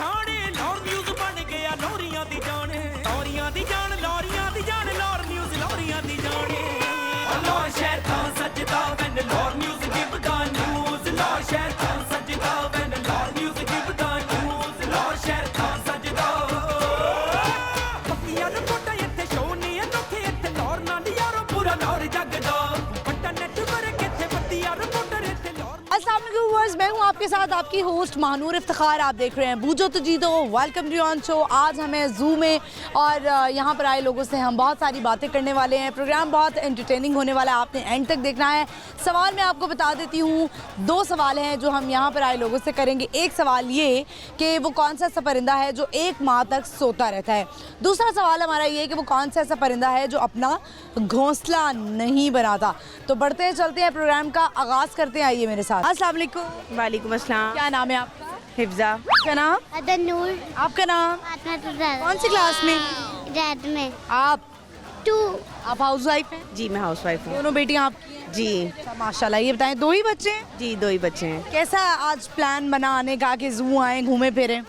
पछाणे Lahore news बन गया लौरियां दी जान लौरियां दी जान लौर न्यूज़ लौरियां दी जान लौर शहर था सजदा when Lahore news give the news Lahore शहर था सजदा when Lahore news give the news Lahore शहर था सजदा पक्कियां रिपोर्टां इत्थे शो नहीं अनोखे इत्थे लौर नाल यारो पूरा लौर जगदा बड़ा नेटवर्क इत्थे पत्तियां रिपोर्टर इत्थे लौर। अस्सलाम वालेकुम व्यूअर्स, मैं हूँ आपके साथ आपकी होस्ट महानूर इफ्तिखार। आप देख रहे हैं बूझो तो जीतो, वेलकम टू ऑन शो। आज हमें जू में और यहाँ पर आए लोगों से हम बहुत सारी बातें करने वाले हैं। प्रोग्राम बहुत एंटरटेनिंग होने वाला है, आपने एंड तक देखना है। सवाल मैं आपको बता देती हूँ, 2 सवाल हैं जो हम यहाँ पर आए लोगों से करेंगे। एक सवाल ये कि वो कौन सा ऐसा परिंदा है जो 1 माह तक सोता रहता है। दूसरा सवाल हमारा ये है कि वो कौन सा ऐसा परिंदा है जो अपना घोंसला नहीं बनाता। तो बढ़ते हैं, चलते हैं, प्रोग्राम का आगाज़ करते हैं। आइए मेरे साथ। अस्सलाम वालेकुम। वालेकुम अस्सलाम। क्या नाम है आपका? हिफ्जा। क्या नाम? अदनूर। आपका नाम? कौन सी क्लास में? रेड में। आप 2। आप हाउस वाइफ हैं? जी मैं हाउस वाइफ हूँ। दोनों बेटियां आपकी हैं? जी अच्छा, माशाल्लाह। ये बताएं, 2 ही बच्चे हैं? जी 2 ही बच्चे हैं। कैसा आज प्लान बना आने का कि जू आए, घूमे फिरे?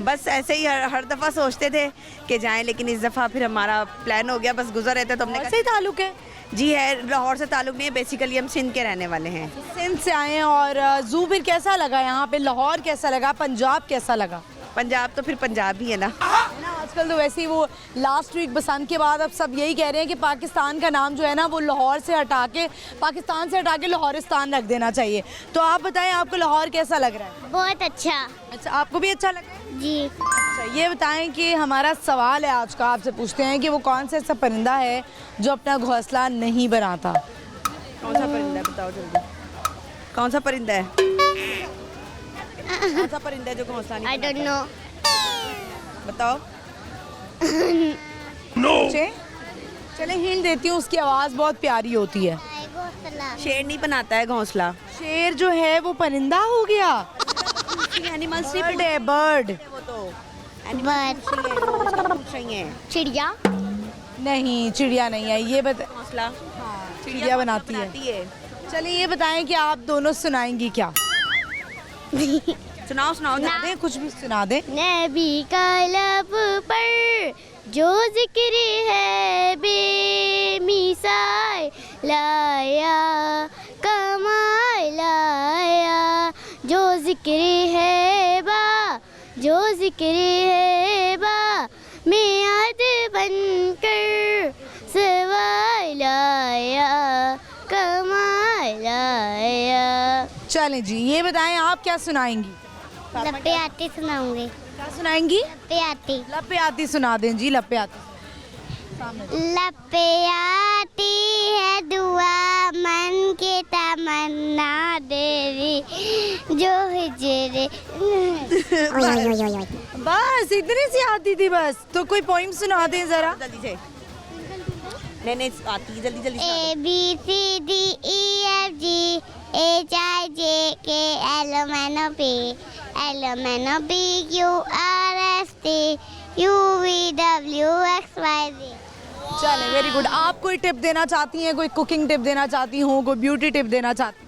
बस ऐसे ही हर दफ़ा सोचते थे कि जाएं, लेकिन इस दफ़ा फिर हमारा प्लान हो गया, बस गुजर रहे थे तो हमने ऐसे ही ताल्लुक है? जी है, लाहौर से ताल्लुक नहीं है, बेसिकली हम सिंध के रहने वाले हैं। सिंध से आए हैं। और जू फिर कैसा लगा यहाँ पे? लाहौर कैसा लगा? पंजाब कैसा लगा? पंजाब तो फिर पंजाब ही है ना। आजकल तो वैसे ही वो लास्ट वीक बसंत के बाद अब सब यही कह रहे हैं कि पाकिस्तान का नाम जो है ना वो लाहौर से हटा के, पाकिस्तान से हटा के लाहौरिस्तान रख देना चाहिए। तो आप बताएं, आपको लाहौर कैसा लग रहा है? बहुत अच्छा। अच्छा, आपको भी अच्छा लगा है? जी। अच्छा, ये बताएं कि हमारा सवाल है आज का, आपसे पूछते हैं कि वो कौन सा ऐसा परिंदा है जो अपना घोंसला नहीं बनाता। कौन सा परिंदा है, बताओ जल्दी। कौन सा परिंदा है? कौन सा परिंदा है जो घोंसला नहीं आई डोंट नो। बताओ। चले हिंट देती हूँ, उसकी आवाज़ बहुत प्यारी होती है। शेर नहीं बनाता है घोंसला। शेर जो है वो परिंदा हो गया। एनिमल्स बर्ड है, बर्ड। वो तो बर्ड। चिड़िया। नहीं, चिड़िया नहीं है। ये बता, घोंसला चिड़िया बनाती है। चलिए ये बताएं कि आप दोनों सुनाएंगी क्या? सुनाओ सुनाओ। सुना दें, कुछ भी सुना दें। नबी का लब पर जो जिक्र है बेमिसाल लाया, कमाल लाया, जो जिक्र है बा, जो जिक्र है बा, मियाद बनकर सवाल आया, कमाल आया। चलें जी, ये बताएं आप क्या सुनाएंगी? लपे आती सुनाऊंगी। क्या सुनाएंगी? लपे आती। लपे आती सुना दें जी, लपे आती। लपे आती है दुआ मन की तमन्ना तेरी जो हिजरे। बस इतनी सी आती थी बस। तो कोई पोइम सुना दें जरा। जल्दी से। नहीं आती, जल्दी जल्दी। ABCDEFG HIJK LMNOP LMNOP QRST UVWXYZ। चलें, वेरी गुड। आप कोई टिप देना चाहती हैं? कोई कुकिंग टिप देना चाहती हूँ, कोई ब्यूटी टिप देना चाहती हैं?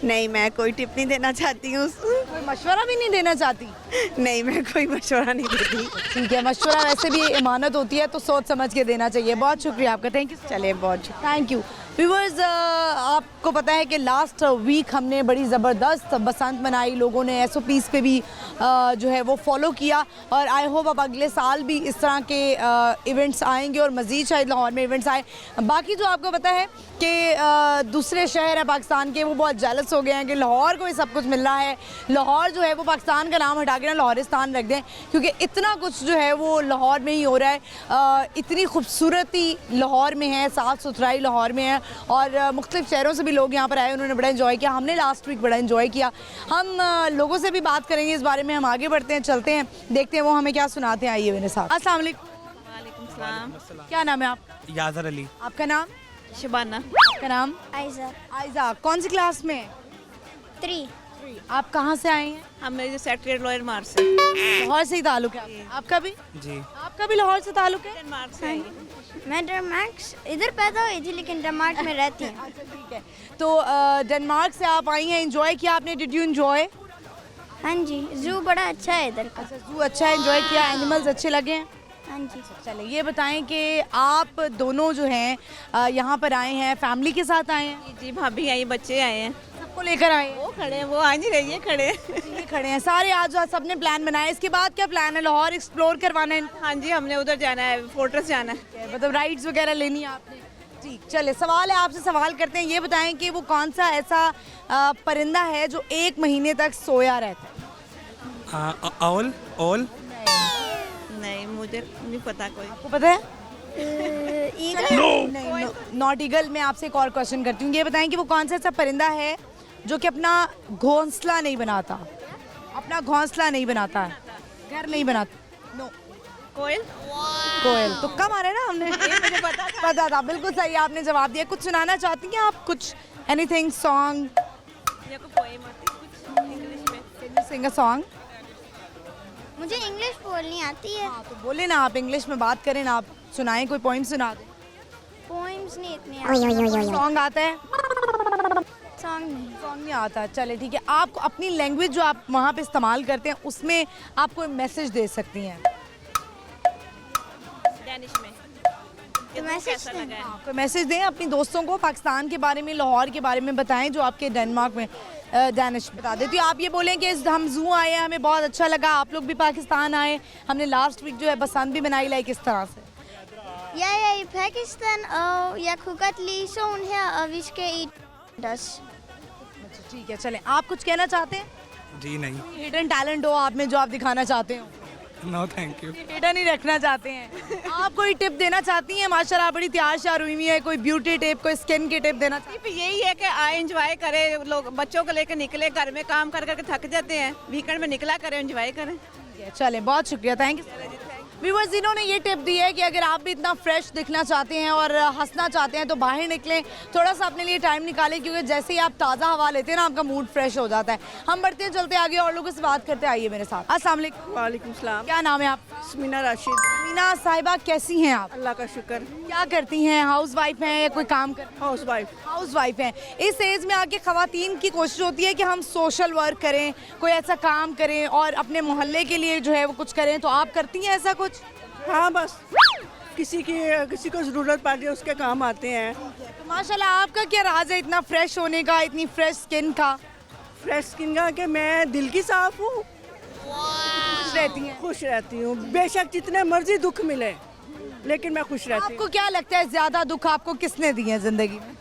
नहीं, मैं कोई टिप नहीं देना चाहती हूँ। कोई मशवरा भी नहीं देना चाहती? नहीं, मैं कोई मशवरा नहीं देती। ठीक है, मशवरा वैसे भी इमानत होती है तो सोच समझ के देना चाहिए। बहुत शुक्रिया आपका, थैंक यू। चलिए, बहुत थैंक यू। व्यूअर्स, आपको पता है कि लास्ट वीक हमने बड़ी ज़बरदस्त बसंत मनाई। लोगों ने SOPs पे भी जो है वो फॉलो किया और आई होप अब अगले साल भी इस तरह के इवेंट्स आएंगे और मज़ीद शायद लाहौर में इवेंट्स आए। बाकी जो आपको पता है कि दूसरे शहर हैं पाकिस्तान के, वो बहुत जेलस हो गए हैं कि लाहौर को ही सब कुछ मिल रहा है। लाहौर जो है वो पाकिस्तान का नाम हटा के ना लाहौरिस्तान रख दें, क्योंकि इतना कुछ जो है वो लाहौर में ही हो रहा है। इतनी खूबसूरती लाहौर में है, साफ़ सुथराई लाहौर में है और मुख्तलिफ शहरों से भी लोग यहाँ पर आए, उन्होंने बड़ा एंजॉय किया। हमने लास्ट वीक बड़ा एंजॉय किया। हम लोगों से भी बात करेंगे इस बारे में। हम आगे बढ़ते हैं, चलते हैं, देखते हैं वो हमें क्या सुनाते हैं। आइए मेरे साथ। अस्सलाम वालेकुम। वालेकुम सलाम। क्या नाम है आपका? याजर अली। आपका नाम? शबाना। आपका नाम? आयजा। आयजा। कौन सी क्लास में? 3। आप कहाँ से आए हैं? हम मेरे सेक्रेटरी लॉयर मार्च से। लाहौर से ही ताल्लुक है आपका? आपका भी? जी। आपका भी लाहौर से ताल्लुक है? डेनमार्क से आई हैं। मैं डेनमार्क इधर पैदा हुई थी लेकिन डेनमार्क में रहती हूँ। अच्छा, ठीक है। तो डेनमार्क से आप आई हैं, एंजॉय किया आपने? Did you enjoy? हाँ जी, जू बड़ा अच्छा है इधर का। अच्छा, जू अच्छा एंजॉय किया, एनिमल्स अच्छे लगे हैं? हाँ जी। चलिए ये बताएं कि आप दोनों जो हैं यहाँ पर आए हैं, फैमिली के साथ आए हैं? जी भाभी आई, बच्चे आए हैं, सबको लेकर आए हैं? वो खड़े हैं, वो आ नहीं रही है, खड़े हैं। ये खड़े हैं सारे, आज सबने प्लान बनाया। इसके बाद क्या प्लान है? लाहौर एक्सप्लोर करवाना है? हाँ जी, हमने उधर जाना है, फोर्ट्रेस जाना है। मतलब राइड्स वगैरह लेनी है आपने? ठीक, चले सवाल है, आपसे सवाल करते हैं। ये बताएं कि वो कौन सा ऐसा परिंदा है जो 1 महीने तक सोया रहता है? ऑल ऑल नहीं, मुझे नहीं पता कोई। आपको पता है? ईगल। नहीं, नॉट ईगल। मैं आपसे एक और क्वेश्चन करती हूँ। ये बताएं कि वो कौन सा ऐसा परिंदा है जो कि अपना घोंसला नहीं बनाता, अपना घोंसला नहीं बनाता है, घर नहीं बनाता? नो, कोयल। कोयल। तुक्का मारे ना हमने। मुझे पता था, बिल्कुल सही आपने जवाब दिया। कुछ सुनाना चाहती हैं आप? कुछ एनीथिंग, सॉन्ग? या कोई पोएम आती है कुछ इंग्लिश में? Can you sing a song? मुझे इंग्लिश बोलनी आती है। हाँ, तो बोले ना, आप इंग्लिश में बात करें ना, आप सुनाएं, कोई पोइम सुना दें। पोएम्स नहीं इतने आते। सॉन्ग आता है? सॉन्ग नहीं। सॉन्ग नहीं आता। चले ठीक है, आपको अपनी लैंग्वेज जो आप वहाँ पे इस्तेमाल करते हैं उसमें आप कोई मैसेज दे सकती हैं? डेनिश में। तो मैसेज कैसा लगा है? कोई मैसेज दें अपनी दोस्तों को, पाकिस्तान के बारे में, लाहौर के बारे में बताएं जो आपके डेनमार्क में। डेनिश बता देती हूँ। आप ये बोलें कि हम जू आए हैं, हमें बहुत अच्छा लगा, आप लोग भी पाकिस्तान आए, हमने लास्ट वीक जो है बसंत भी मनाई, लाइक इस तरह से। Ja, i Pakistan og jeg kunne godt lide solen her, og vi skal i das. अच्छा ठीक है, चलें। आप कुछ कहना चाहते हैं? जी नहीं, हिडन टैलेंट हो आप में जो आप दिखाना चाहते हो? No thank you. हिडन ही रखना चाहते हैं। आप कोई टिप देना चाहती हैं? माशाल्लाह आप बड़ी तैयार श्यार हुई है, कोई ब्यूटी टिप, कोई स्किन की टिप देना चाहती सिर्फ यही है कि आए एंजॉय करें, लोग बच्चों को लेकर निकले, घर में काम कर करके थक जाते हैं, वीकेंड में निकला करें, एंजॉय करें। हैं? चलें, बहुत शुक्रिया, थैंक यू। व्यूअर्स, इन्होंने ये टिप दी है कि अगर आप भी इतना फ्रेश दिखना चाहते हैं और हंसना चाहते हैं तो बाहर निकलें, थोड़ा सा अपने लिए टाइम निकालें, क्योंकि जैसे ही आप ताज़ा हवा लेते हैं ना, आपका मूड फ्रेश हो जाता है। हम बढ़ते हैं, चलते आगे और लोगों से बात करते, आइए मेरे साथ। अस्सलाम वालेकुम। वालेकुम सलाम। क्या नाम है आप? स्मीना राशिद। मीना साहिबा, कैसी हैं आप? अल्लाह का शुक्र। क्या करती हैं? हाउस वाइफ हैं या कोई काम कर? House wife. हाउस वाइफ हैं। इस एज में आके ख़वातीन की कोशिश होती है कि हम सोशल वर्क करें, कोई ऐसा काम करें और अपने मोहल्ले के लिए जो है वो कुछ करें, तो आप करती हैं ऐसा कुछ? हाँ, बस किसी को ज़रूरत पड़ जाए उसके काम आते हैं। तो माशाल्लाह, आपका क्या राज है इतना फ्रेश होने का, इतनी फ्रेश स्किन का? फ्रेश स्किन का कि मैं दिल की साफ हूँ, खुश रहती हैं? खुश रहती हूँ, बेशक जितने मर्जी दुख मिले लेकिन मैं खुश रहती हूँ। आपको क्या लगता है ज्यादा दुख आपको किसने दिए हैं जिंदगी में?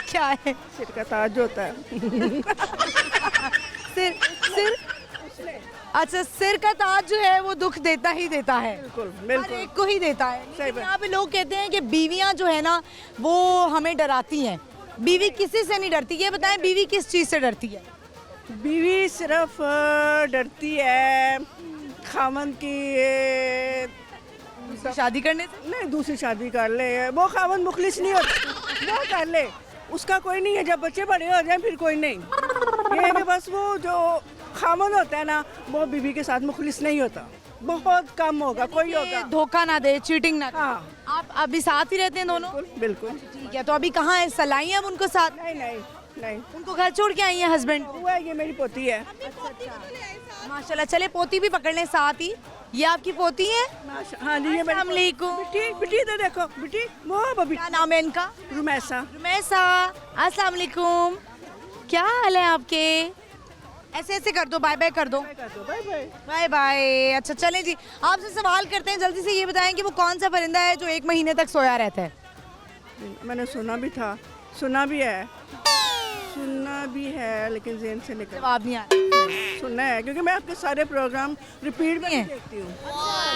क्या है? सिर का ताज होता है। सिर सिर अच्छा, सिर का ताज जो है वो दुख देता ही देता है, बिल्कुल हर बिल्कुल। एक को ही देता है। सही लेकिन बात। यहाँ पे लोग कहते हैं कि बीवियाँ जो है ना वो हमें डराती हैं। बीवी किसी से नहीं डरती, ये बताएं बीवी किस चीज़ से डरती है? बीवी सिर्फ डरती है खामन की, शादी करने से? नहीं दूसरी शादी कर ले, वो खामन मुखलिस नहीं होता, वो कर ले, उसका कोई नहीं है। जब बच्चे बड़े हो जाए फिर कोई नहीं। ये है कि बस वो जो खामन होता है ना, वो बीवी के साथ मुखलिस नहीं होता, बहुत कम होगा, कोई होगा। धोखा ना दे, चीटिंग ना दे। हाँ, आप अभी साथ ही रहते हैं दोनों? बिल्कुल बिल्कुल। ठीक है, तो अभी कहाँ है? सलाई हैं अब उनको साथ? नहीं नहीं नहीं, उनको घर छोड़ के आई हैं हस्बैंड? हुआ है, ये मेरी पोती है। माशाल्लाह, चले पोती भी पकड़ लें साथ ही। ये आपकी पोती है? हाँ जी, ये मेरी अस्सलाम वालेकुम। बेटी, बेटी इधर देखो, बेटी वो बबी क्या नाम है इनका? रुमैसा। रुमैसा, अस्सलाम वालेकुम। क्या हाल है आपके? ऐसे ऐसे कर दो, बाय बाय कर दो। Bye bye. Bye bye. अच्छा चलें जी, आपसे सवाल करते हैं, जल्दी से ये बताएं कि वो कौन सा परिंदा है जो 1 महीने तक सोया रहता है? मैंने सुना भी था, सुना भी है लेकिन ज़हन से निकल जवाब नहीं आ रहा। सुनना है, क्योंकि मैं आपके सारे प्रोग्राम रिपीट में हैं? देखती हूँ।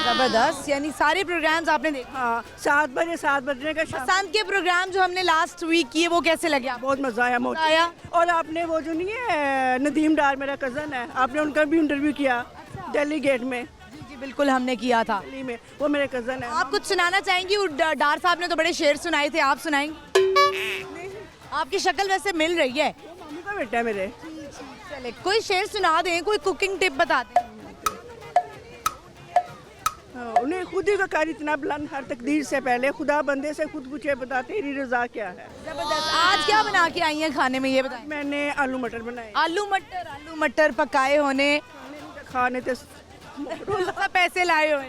जबरदस्त, यानी सारे प्रोग्राम्स आपने देखे? हाँ, 7 बजने का शाम। बसंत के प्रोग्राम जो हमने लास्ट वीक किए वो कैसे लगे आपको? बहुत मज़ा आया, मज़ा आया? और आपने वो जो नहीं है नदीम डार, मेरा कज़न है, आपने उनका भी इंटरव्यू किया दिल्ली गेट में। जी जी बिल्कुल, हमने किया था। दिल्ली में, वो मेरे कज़न है। आप कुछ सुनाना चाहेंगी? वो डार साहब ने तो बड़े शेर सुनाए थे, आप सुनाएंगे? आपकी शक्ल वैसे मिल रही है। मम्मी का बेटा है मेरे। चले, कोई शेर सुना दें, कोई कुकिंग टिप बता दें। हाँ, उन्हें खुद ही का कार इतना बुलंद, हर तकदीर से पहले खुदा बंदे से खुद पूछे, बता तेरी रज़ा क्या है। जबरदस्त। आज क्या बना के आई हैं खाने में ये बताएं? मैंने आलू मटर बनाए, आलू मटर पकाए होने, खाने थे सब पैसे लाए हुए।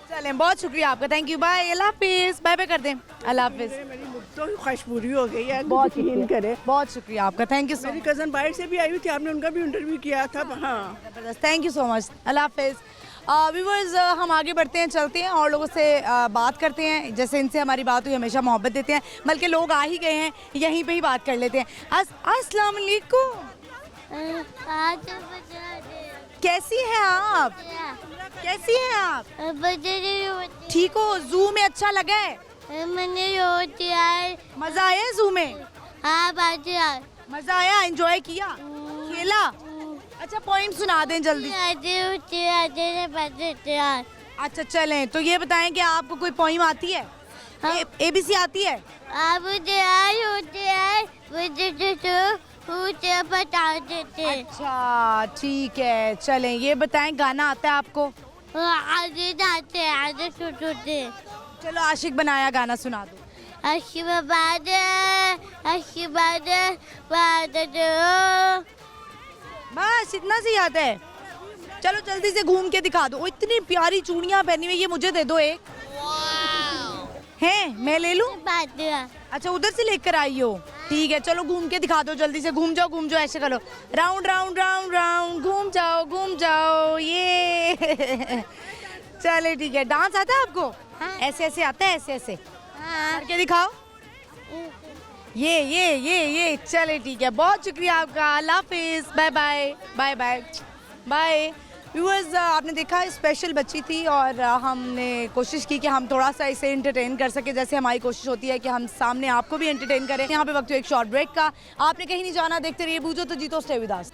चलें, बहुत शुक्रिया आपका, थैंक यू, बाय, अल्लाह हाफिज़, बाय बाय कर दें, अल्लाह हाफिज़। मेरी तो ख्वाहिश पूरी हो गई है, बहुत यकीन करे। बहुत शुक्रिया आपका, थैंक यू सो मेरी कज़न बाहर से भी आई हुई थी, आपने उनका भी इंटरव्यू किया था। हाँ, much, thank you so much, अल्लाह हाफिज़। व्यूवर्स, हम आगे बढ़ते हैं, चलते हैं और लोगों से बात करते हैं। जैसे इनसे हमारी बात हुई, हमेशा मोहब्बत देते हैं, बल्कि लोग आ ही गए हैं, यहीं पे ही बात कर लेते हैं। अस्सलाम वालेकुम, कैसी हैं आप? कैसी हैं आप? ठीक हो? जू में अच्छा लगा है? मजा आया जू में? मजा आया, एंजॉय किया, खेला? अच्छा, पॉइंट सुना दें जल्दी। अच्छा चलें, तो ये बताएं कि आपको कोई पोइम आती है? ABC आती है? अच्छा ठीक है, चलें, ये बताएं गाना आता है आपको? चलो, आशिक बनाया गाना सुना दो। बस इतना सी आता है? चलो जल्दी से घूम के दिखा दो। इतनी प्यारी चूड़ियां पहनी हुई, ये मुझे दे दो एक। हैं, मैं ले लूं? अच्छा, उधर से लेकर आई हो, ठीक है, चलो घूम के दिखा दो, जल्दी से घूम जाओ, ऐसे करो, राउंड राउंड राउंड राउंड, घूम जाओ ये। चले ठीक है, डांस आता है आपको? ऐसे ऐसे आता है, ऐसे करके दिखाओ, ये। चले ठीक है, बहुत शुक्रिया आपका, अल्लाह हाफिज़, bye bye bye bye bye. Viewers, आपने देखा स्पेशल बच्ची थी और हमने कोशिश की कि हम थोड़ा सा इसे एंटरटेन कर सके, जैसे हमारी कोशिश होती है कि हम सामने आपको भी एंटरटेन करें। यहाँ पे वक्त एक शॉर्ट ब्रेक का, आपने कहीं नहीं जाना, देखते रहिए बूझो तो जीतो, स्टे विद अस।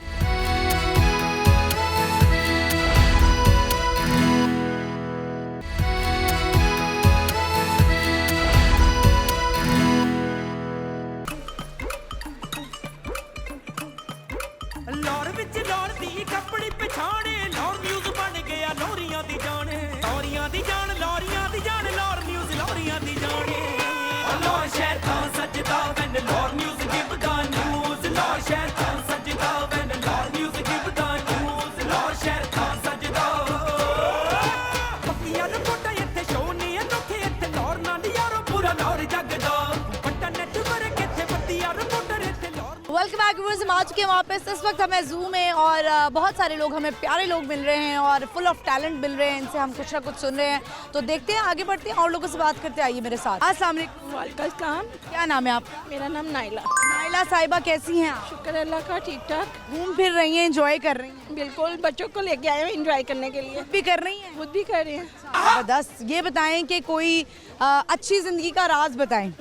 लौर विच लौर दी कपड़ी पछाणे, लौर न्यूज़ बन गया लोरियां दी जान, लोरियां दी जान, लोरियां दी जान, लौर न्यूज़ लोरियां दी जाने। लौर शहर था सजदा when Lahore news give the news, Lahore शहर था सजदा when Lahore news give the news, Lahore शहर था सजदा। पक्कियां रिपोर्टां इत्थे शो नहीं अनोखे, इत्थे लौर नाल यारो पूरा लौर जगदा, बट्टा नेटवर्क इत्थे पत्तियां रिपोर्टर इत्थे लौर। वेलकम बैक व्यूअर्स, हम आ चुके हैं वापस। इस वक्त हमें जू में और बहुत सारे लोग, हमें प्यारे लोग मिल रहे हैं और फुल ऑफ टैलेंट मिल रहे हैं, इनसे हम कुछ ना कुछ सुन रहे हैं, तो देखते हैं, आगे बढ़ते हैं और लोगों से बात करते, आइए मेरे साथ। अस्सलाम वालेकुम। वालेकुम, क्या नाम है आपका? मेरा नाम नाइला। नाइला साहिबा, कैसी हैं आप? शुक्र अल्लाह का, ठीक ठाक। घूम फिर रही हैं, एंजॉय कर रही हैं? बिल्कुल, बच्चों को लेके आए हैं एंजॉय करने के लिए। भी कर रही हैं? खुद भी कर रहे हैं। जबरदस्त। ये बताएं कि कोई अच्छी जिंदगी का राज बताएं।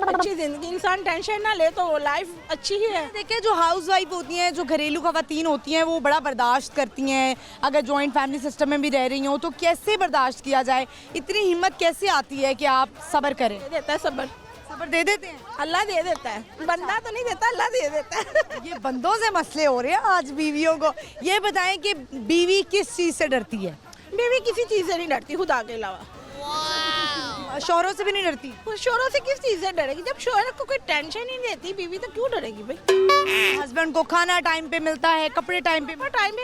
अच्छी जिंदगी, इंसान टेंशन ना ले तो लाइफ अच्छी ही है। देखिए, जो हाउस वाइफ होती हैं, जो घरेलू खवातीन होती हैं, वो बड़ा बर्दाश्त करती हैं। अगर जॉइंट फैमिली सिस्टम में भी रह रही हो तो कैसे बर्दाश्त किया जाए? इतनी हिम्मत कैसे आती है कि आप सब्र करें? दे देता है सब्र, सब्र दे देते हैं? अल्लाह दे देता है, बंदा तो नहीं देता, अल्लाह दे देता है। ये बंदों से मसले हो रहे हैं आज बीवियों को। ये बताएं कि बीवी किस चीज़ से डरती है? बीवी किसी चीज़ से नहीं डरती खुदा के अलावा। शौहरों से भी नहीं डरती? शोरों से किस चीज़ से डरेगी? जब शोहर को कोई टेंशन ही नहीं देती बीवी, तो क्यों डरेगी भाई? हस्बैंड को खाना टाइम पे मिलता है, कपड़े टाइम पे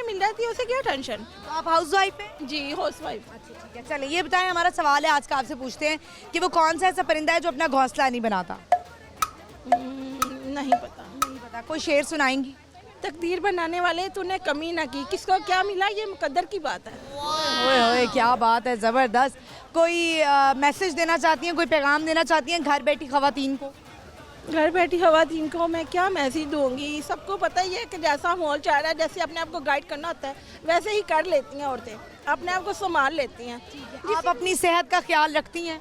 मिल जाती है, उसे क्या टेंशन? तो आप हाउस वाइफ हैं? जी, हाउस वाइफ। ठीक है, चलिए ये बताएं, हमारा सवाल है आज का, आपसे पूछते हैं कि वो कौन सा ऐसा परिंदा है जो अपना घोंसला नहीं बनाता? नहीं पता। नहीं पता, कोई शेर सुनाएंगी? तकदीर बनाने वाले तूने कमी ना की, किसको क्या मिला ये मुकद्दर की बात है। ओए ओए, क्या बात है, ज़बरदस्त। कोई मैसेज देना चाहती हैं, कोई पैगाम देना चाहती हैं घर बैठी खवातीन को? घर बैठी खवातीन को मैं क्या मैसेज दूंगी? सबको पता ही है कि जैसा माहौल चाह रहा है, जैसे अपने आप को गाइड करना होता है वैसे ही कर लेती हैं औरतें, अपने आप को संभाल लेती हैं। आप अपनी सेहत का ख्याल रखती हैं?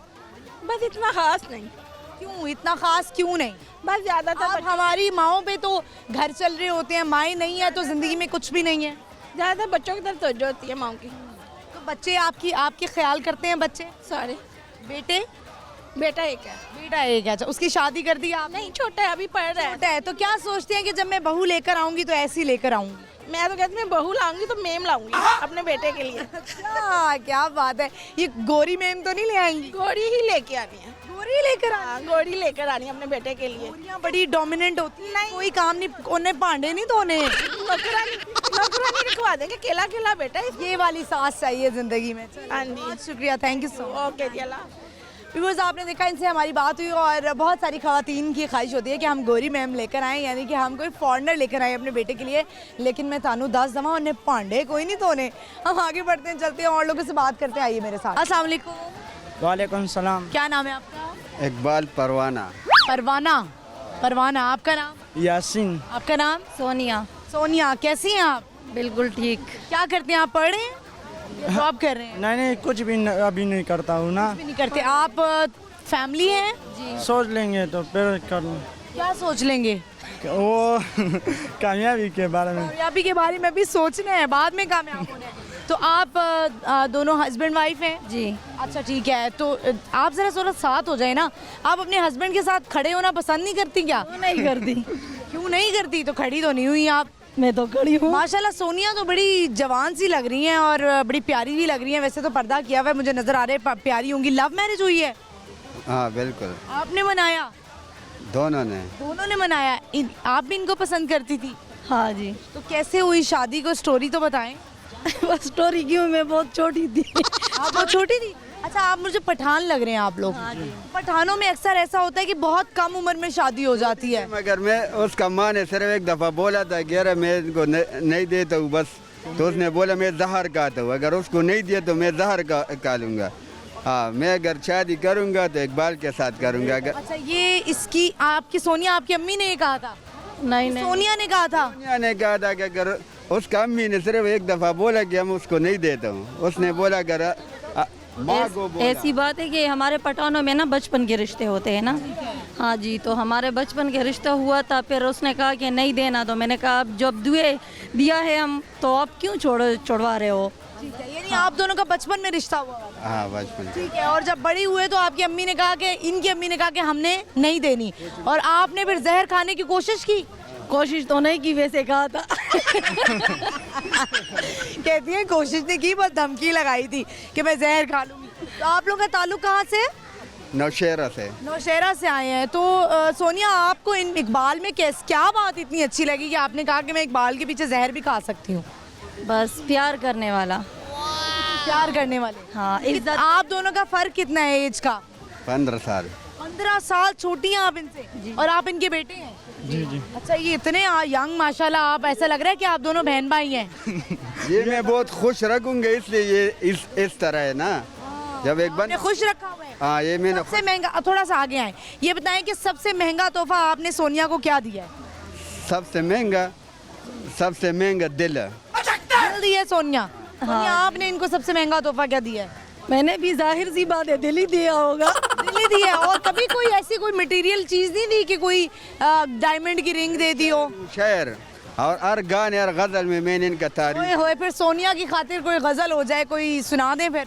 बस इतना खास नहीं। क्यों इतना खास क्यों नहीं? बस ज़्यादातर अब हमारी माओं पे तो घर चल रहे होते हैं, माएँ नहीं है तो जिंदगी में कुछ भी नहीं है। ज़्यादातर बच्चों की तरफ तवज्जो होती है माओं की। तो बच्चे आपके ख्याल करते हैं? बच्चे सारे। बेटे? बेटा एक है। बेटा एक है। अच्छा, उसकी शादी कर दी आप? नहीं, छोटा है, अभी पढ़ रहा है। छोटा है, तो क्या सोचते हैं कि जब मैं बहू लेकर आऊंगी तो ऐसी लेकर आऊंगी? मैं तो कहती मैं बहू लाऊंगी तो मेम लाऊंगी अपने बेटे के लिए। अच्छा, क्या बात है। ये गोरी मैम तो नहीं ले आएंगी? घोड़ी ही लेके आनी है। गोरी लेकर हाँ, घोड़ी लेकर आनी है अपने बेटे के लिए। गोरियां बड़ी डोमिनेंट होती हैं, कोई काम नहीं, उन्हें भांडे नहीं धोने। नौकरानी रखवा देंगे, केला केला बेटा। ये वाली सास चाहिए जिंदगी में। हाँ जी। बहुत शुक्रिया, thank you so much. Okay जी, अल्लाह। व्यूअर्स, आपने देखा इनसे हमारी बात हुई और बहुत सारी खवातीन की ख्वाहिश होती है कि हम गोरी मैम लेकर आएँ, यानी कि हम कोई फॉरनर लेकर आए अपने बेटे के लिए। लेकिन मैं तानू 10 दफ़ा उन्हें भांडे कोई नहीं धोने। हम आगे बढ़ते हैं, चलते हैं और लोगों से बात करते हैं। आइए मेरे साथ। अस्सलाम वालेकुम। वालेकुम सलाम। क्या नाम है आपका? इकबाल परवाना। परवाना। परवाना, आपका नाम? यासीन। आपका नाम? सोनिया। सोनिया, कैसी हैं आप? बिल्कुल ठीक। क्या करते हैं आप? पढ़ रहे हैं? जॉब कर रहे हैं? नहीं, कुछ भी अभी नहीं करता हूँ ना। कुछ भी नहीं करते। आप फैमिली हैं? जी। सोच लेंगे तो फिर कर लूँ। क्या सोच लेंगे? वो कामयाबी के बारे में। कामयाबी के बारे में भी सोचना है, बाद में कामयाब होना है। तो आप दोनों हस्बैंड वाइफ हैं? जी। अच्छा, ठीक है। तो आप जरा थोड़ा साथ हो जाए ना। आप अपने हस्बैंड के साथ खड़े होना पसंद नहीं करती क्या? नहीं करती। क्यों नहीं करती? तो खड़ी तो नहीं हुई आप। मैं तो खड़ी हूँ। माशाल्लाह सोनिया तो बड़ी जवान सी लग रही हैं और बड़ी प्यारी भी लग रही हैं। वैसे तो पर्दा किया हुआ है, मुझे नजर आ रहे हैं प्यारी होंगी। लव मैरिज हुई है? हाँ बिल्कुल। आपने बनाया? दोनों ने। दोनों ने बनाया। आप भी इनको पसंद करती थी? हाँ जी। तो कैसे हुई शादी? को स्टोरी तो बताएं। बस स्टोरी क्यों, मैं बहुत छोटी थी। आप बहुत छोटी थी? अच्छा, आप मुझे पठान लग रहे हैं आप लोग। हाँ जी। पठानों में अक्सर ऐसा होता है कि बहुत कम उम्र में शादी हो जाती है। मगर मैं उसका माँ ने सिर्फ एक दफ़ा बोला था कि अरे मैं इनको नहीं देता हूँ बस। तो उसने बोला मैं जहर खाता हूँ, अगर उसको नहीं दिया तो मैं जहर का लूँगा। हाँ, मैं अगर शादी करूँगा तो इकबाल के साथ करूँगा। अच्छा, ये इसकी आपकी सोनिया आपकी अम्मी ने ये कहा था? नहीं नहीं। सोनिया ने कहा था? सोनिया ने कहा था कि अगर उसका अम्मी ने सिर्फ एक दफ़ा बोला कि हम उसको नहीं देता हूँ, उसने बोला अगर माँ को बोला। ऐसी बात है कि हमारे पठानों में ना बचपन के रिश्ते होते हैं ना। हाँ जी, तो हमारे बचपन के रिश्ता हुआ था, फिर उसने कहा कि नहीं देना, तो मैंने कहा अब जब दिया है हम तो आप क्यों छोड़वा रहे हो। ठीक है, यानी आप दोनों का बचपन में रिश्ता हुआ था? हाँ बचपन। ठीक है। और जब बड़ी हुए तो आपकी अम्मी ने कहा कि इनकी अम्मी ने कहा कि हमने नहीं देनी, और आपने फिर जहर खाने की कोशिश की? कोशिश तो नहीं की, वैसे कहा था। कहती है कोशिश नहीं की, बस धमकी लगाई थी कि मैं जहर खा लूंगी। तो आप लोग का ताल्लुक कहाँ से? नौशेरा से। नौशेरा से आए हैं। तो सोनिया, आपको इन इकबाल में क्या बात इतनी अच्छी लगी कि आपने कहा कि मैं इकबाल के पीछे जहर भी खा सकती हूँ? बस प्यार करने वाला। प्यार करने वाले। हाँ। आप दोनों का फर्क कितना है एज का? 15 साल। 15 साल छोटी हैं आप इनसे, और आप इनके बेटे हैं? जी जी। अच्छा, ये इतने यंग माशाल्लाह, आप ऐसा लग रहा है कि आप दोनों बहन भाई हैं। ये मैं बहुत खुश रखूंगा, इसलिए ये इस तरह है ना। जब एक आपने खुश रखा हुआ है? हाँ, ये मैंने सबसे महंगा, थोड़ा सा आगे आए, ये बताएं कि सबसे महंगा तोहफा आपने सोनिया को क्या दिया है? सबसे महंगा दिल है। दिल दिया है सोनिया। सोनिया, आपने इनको सबसे महंगा तोहफा क्या दिया है? मैंने भी जाहिर सी बात है दिल ही दिया होगा। दिल ही दिया। और कभी कोई ऐसी कोई मटेरियल चीज नहीं दी कि कोई डायमंड की रिंग दे दी हो? शायर और हर गाने और गजल में मैंने इनका तारीफ। ओए होए, फिर सोनिया की खातिर कोई गजल हो जाए, कोई सुना दें फिर।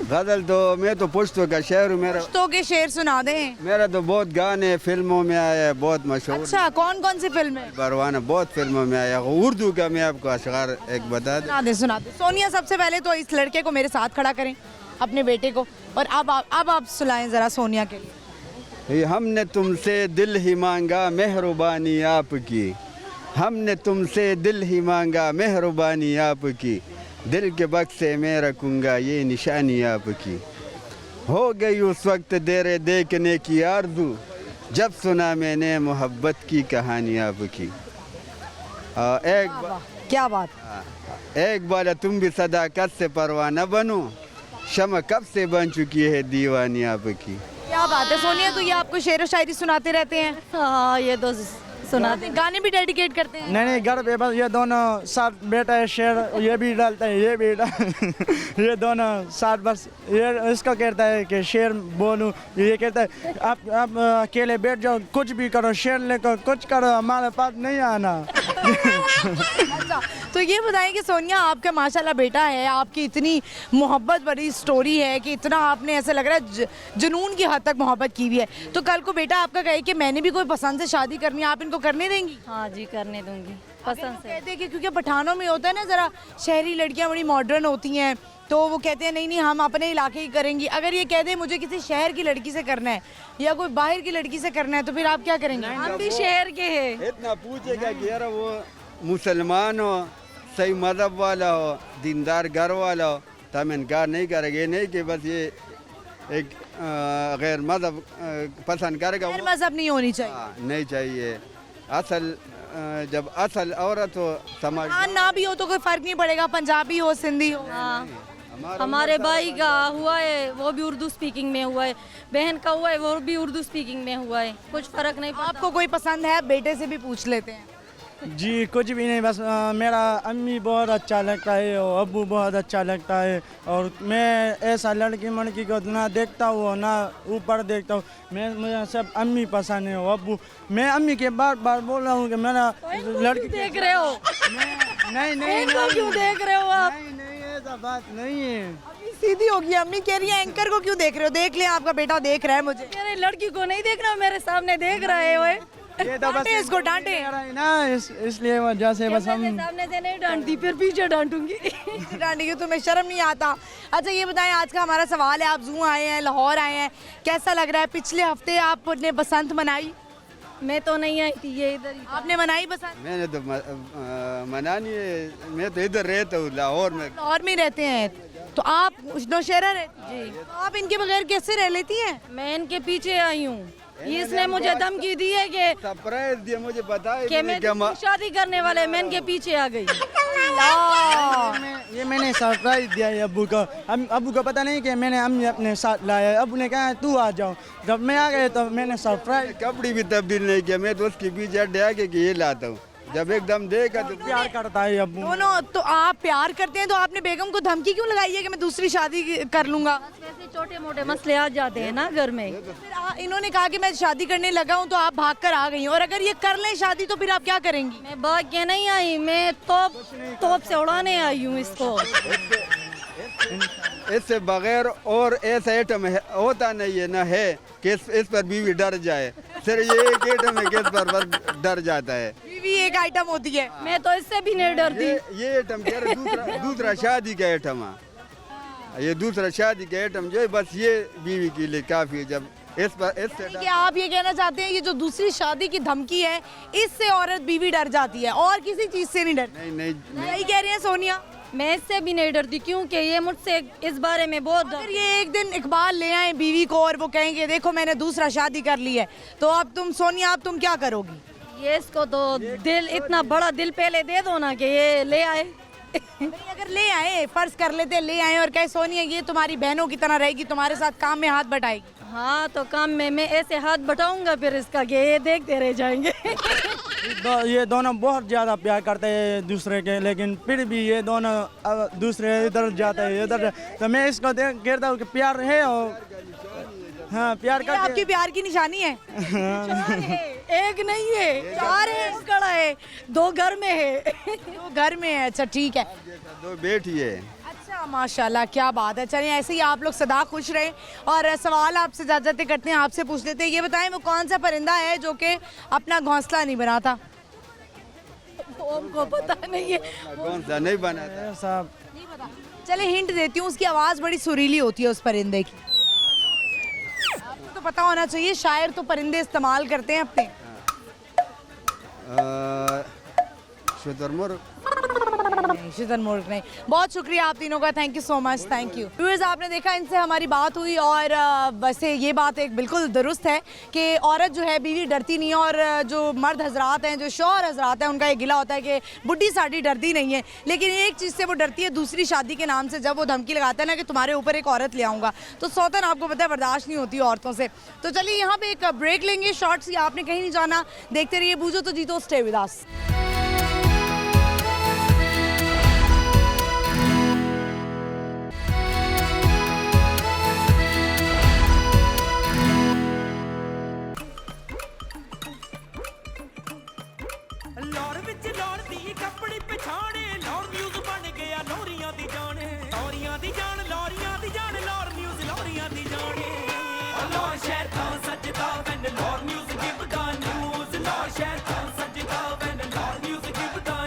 गजल तो मैं तो पुश्तो का शेर हूँ। पुश्तो के शेर सुना दें। मेरा तो बहुत गाने फिल्मों में आया है, बहुत मशहूर। अच्छा, कौन कौन सी फिल्म है? परवाना बहुत फिल्मों में आया। उर्दू का मैं आपको अशगार एक बता दूं। सुना दे। सोनिया, सबसे पहले तो इस लड़के को मेरे साथ खड़ा करें, अपने बेटे को, और अब आप सुनाएं जरा सोनिया के लिए। हमने तुमसे दिल ही मांगा मेहरबानी आपकी, हमने तुमसे दिल ही मांगा मेहरबानी आपकी, दिल के बक्से में रखूँगा ये निशानी आपकी। हो गई उस वक्त देरे देखने की आरज़ू, जब सुना मैंने मोहब्बत की कहानी आपकी। क्या बात। एक बार तुम भी सदाकत से परवाना बनो, शमा कब से बन चुकी है दीवानी आपकी। क्या बात है सोनिया, तो ये आपको शेर व शायरी सुनाते रहते हैं? हाँ, ये तो सुनाते। गाने भी डेडिकेट करते हैं? नहीं, घर पे बस ये दोनों साथ बेटा है, शेर ये भी डालता है, ये भी ये दोनों साथ, बस ये इसका कहता है कि शेर बोलूं, ये कहता है आप अकेले बैठ जाओ, कुछ भी करो, शेर लेकर कुछ करो, हमारे पास नहीं आना। अच्छा, तो ये बताएं कि सोनिया, आपका माशाल्लाह बेटा है, आपकी इतनी मोहब्बत भरी स्टोरी है कि इतना आपने ऐसा लग रहा है जुनून की हद तक मोहब्बत की हुई है, तो कल को बेटा आपका कहे कि मैंने भी कोई पसंद से शादी करनी है, आप इनको करने देंगी? हाँ जी, करने दूंगी। पसंद से। कहते हैं कि क्योंकि पठानों में होता है ना ज़रा शहरी लड़कियां बड़ी मॉडर्न होती हैं, तो वो कहते हैं नहीं नहीं हम अपने इलाके की करेंगी। अगर ये कह दे मुझे किसी शहर की लड़की से करना है या कोई बाहर की लड़की से करना है तो फिर आप क्या करेंगे? हम भी शहर के हैं। इतना पूछेगा कि यार वो मुसलमान हो, सही मज़हब वाला हो, दीनदार घर वाला हो, तो हम इनकार नहीं करेंगे। नहीं कि बस ये एक गैर मज़हब पसंद करेगा, गैर मज़हब नहीं होनी चाहिए। हाँ, नहीं चाहिए। असल जब असल औरत हो समाज ना भी हो तो कोई फर्क नहीं पड़ेगा, पंजाबी हो सिंधी हो। हाँ, हमारे भाई का हुआ है वो भी उर्दू स्पीकिंग में हुआ है, बहन का हुआ है वो भी उर्दू स्पीकिंग में हुआ है, कुछ फर्क नहीं पड़ता। आपको कोई पसंद है? बेटे से भी पूछ लेते हैं। जी कुछ भी नहीं, बस मेरा अम्मी बहुत अच्छा लगता है और अब्बू बहुत अच्छा लगता है। और मैं ऐसा लड़की मड़की को ना देखता हूँ ना ऊपर देखता हूँ, मुझे सब अम्मी पसंद है और अब्बू। मैं अम्मी के बार बार बोल रहा हूँ कि मेरा लड़की देख रहे हो? नहीं नहीं इनको क्यों देख रहे हो आप? नहीं ऐसा बात नहीं है। अम्मी सीधी होगी, अम्मी कह रही है एंकर को क्यों देख रहे हो? देख ले आपका बेटा देख रहा है मुझे। मेरे लड़की को नहीं देख रहा, मेरे सामने देख रहे हो। ये तो बस डांटे इसको, डांटे। ना इसलिए वजह से बस हम सामने से नहीं डांटती, फिर पीछे डांटूंगी। डांटेगी, तुम्हें शर्म नहीं आता? अच्छा ये बताएं, आज का हमारा सवाल है, आप जू आए हैं, लाहौर आए हैं, कैसा लग रहा है? पिछले हफ्ते आपने बसंत मनाई? मैं तो नहीं आई थी, ये इधर ही था। आपने मनाई बसंत? मैंने तो मना नहीं है, मैं तो इधर रहता हूँ लाहौर में। लाहौर में रहते हैं तो आप नौशहरा रहती हैं? तो आप इनके बगैर कैसे रह लेती हैं? मैं इनके पीछे आई हूँ, इसने मुझे धमकी दी है कि सरप्राइज दिया, मुझे बताया मैं शादी करने वाले, मैं इनके पीछे आ गई। ये मैंने सरप्राइज दिया है अब्बू को। अब्बू को पता नहीं कि मैंने अम्मी अपने साथ लाया है। अब्बू ने कहा तू आ जाओ, जब मैं आ गया तो मैंने सरप्राइज। कपड़े भी तब्दील नहीं किया, मैं तो उसके पीछे अड्डे आके कि ये लाता हूँ। जब एकदम देखा तो प्यार करता है अब्बू। दोनों तो आप प्यार करते हैं, तो आपने बेगम को धमकी क्यों लगाई है कि मैं दूसरी शादी कर लूंगा? वैसे छोटे मोटे मसले आ जाते हैं ना घर में। फिर इन्होंने कहा कि मैं शादी करने लगा हूँ तो आप भाग कर आ गई, और अगर ये कर लें शादी तो फिर आप क्या करेंगी? मैं भाग के नहीं आई, मैं तोप से उड़ाने आई हूँ इसको। इससे बगैर और ऐसा आइटम होता नहीं है ना है कि इस पर बीवी डर जाए। सिर्फ ये एक आइटम है कि इस पर डर जाता है। बीवी एक आइटम होती है। मैं तो इससे भी नहीं डरती। ये आइटम कह रहे दूसरा शादी का आइटम है। ये दूसरा शादी का आइटम जो है बस ये बीवी के लिए काफी है। जब इस पर इससे क्या आप ये कहना चाहते हैं ये जो दूसरी शादी की धमकी है इससे औरत बीवी डर जाती है और किसी चीज से नहीं डरती? नहीं यही कह रही है सोनिया? मैं इससे भी नहीं डरती क्योंकि ये मुझसे इस बारे में बहुत अगर ये एक दिन इकबाल ले आए बीवी को और वो कहेंगे देखो मैंने दूसरा शादी कर ली है, तो अब तुम सोनिया अब तुम क्या करोगी? ये इसको तो दिल, इतना बड़ा दिल पहले दे दो ना कि ये ले आए। नहीं अगर ले आए, फर्ज कर लेते ले आए और कहे सोनिया ये तुम्हारी बहनों की तरह रहेगी, तुम्हारे साथ काम में हाथ बटाएगी। हाँ तो काम में मैं ऐसे हाथ बटाऊंगा फिर इसका कि ये देखते रह जाएंगे। ये दोनों बहुत ज़्यादा प्यार करते हैं दूसरे के, लेकिन फिर भी ये दोनों दूसरे इधर जाते हैं इधर। तो मैं इसको कहता हूँ कि प्यार है और हाँ प्यार ये आपकी प्यार की निशानी है? एक नहीं है, चार है, कड़ा है, दो घर में है। दो घर में है, अच्छा ठीक है। दो बेटी है। अच्छा माशाल्लाह क्या बात है। चलिए ऐसे ही आप लोग सदा खुश रहें। और सवाल आपसे इजाजत करते हैं, आपसे पूछ लेते हैं, ये बताएं वो कौन सा परिंदा है जो कि अपना घोंसला नहीं बनाता? हमको पता नहीं है कौन सा नहीं बनाता साहब। नहीं पता? चले हिंट देती हूँ, उसकी आवाज़ बड़ी सुरीली होती है उस परिंदे की। आपको तो पता होना चाहिए, शायर तो परिंदे इस्तेमाल करते हैं अपने। शुतुरमुर्ग। शुतुरमुर्ग नहीं। बहुत शुक्रिया आप तीनों का, thank you so much, thank you. Viewers आपने देखा इनसे हमारी बात हुई और वैसे ये बात एक बिल्कुल दुरुस्त है कि औरत जो है बीवी डरती नहीं है, और जो मर्द हजरात हैं, जो शौहर हजरात हैं, उनका ये गिला होता है कि बुढ़ी साड़ी डरती नहीं है, लेकिन एक चीज़ से वो डरती है, दूसरी शादी के नाम से। जब वो धमकी लगाता है ना कि तुम्हारे ऊपर एक औरत ले आऊँगा, तो सौतन आपको पता है बर्दाश्त नहीं होती औरतों से। तो चलिए यहाँ पे एक ब्रेक लेंगे शॉर्ट सी, आपने कहीं नहीं जाना, देखते रहिए बूझो तो जीतो, स्टे विद अस। ਲਾਹੌਰ ਵਿੱਚ ਲਾਹੌਰ ਦੀ ਕੱਪੜੀ ਪਛਾਣੇ, ਲਾਹੌਰ ਨਿਊਜ਼ ਬਣ ਗਿਆ ਲੋਰੀਆਂ ਦੀ ਜਾਣ, ਲੋਰੀਆਂ ਦੀ ਜਾਣ, ਲੋਰੀਆਂ ਦੀ ਜਾਣ, ਲਾਹੌਰ ਨਿਊਜ਼ ਲੋਰੀਆਂ ਦੀ ਜਾਣੇ। ਲਾਹੌਰ ਸ਼ਹਿਰ ਤਾਂ ਸੱਜਦਾ ਵੈਨ ਲਾਹੌਰ ਨਿਊਜ਼ ਗਿਵ ਗਾ ਨਿਊਜ਼, ਲਾਹੌਰ ਸ਼ਹਿਰ ਤਾਂ ਸੱਜਦਾ ਵੈਨ ਲਾਹੌਰ ਨਿਊਜ਼ ਗਿਵ ਗਾ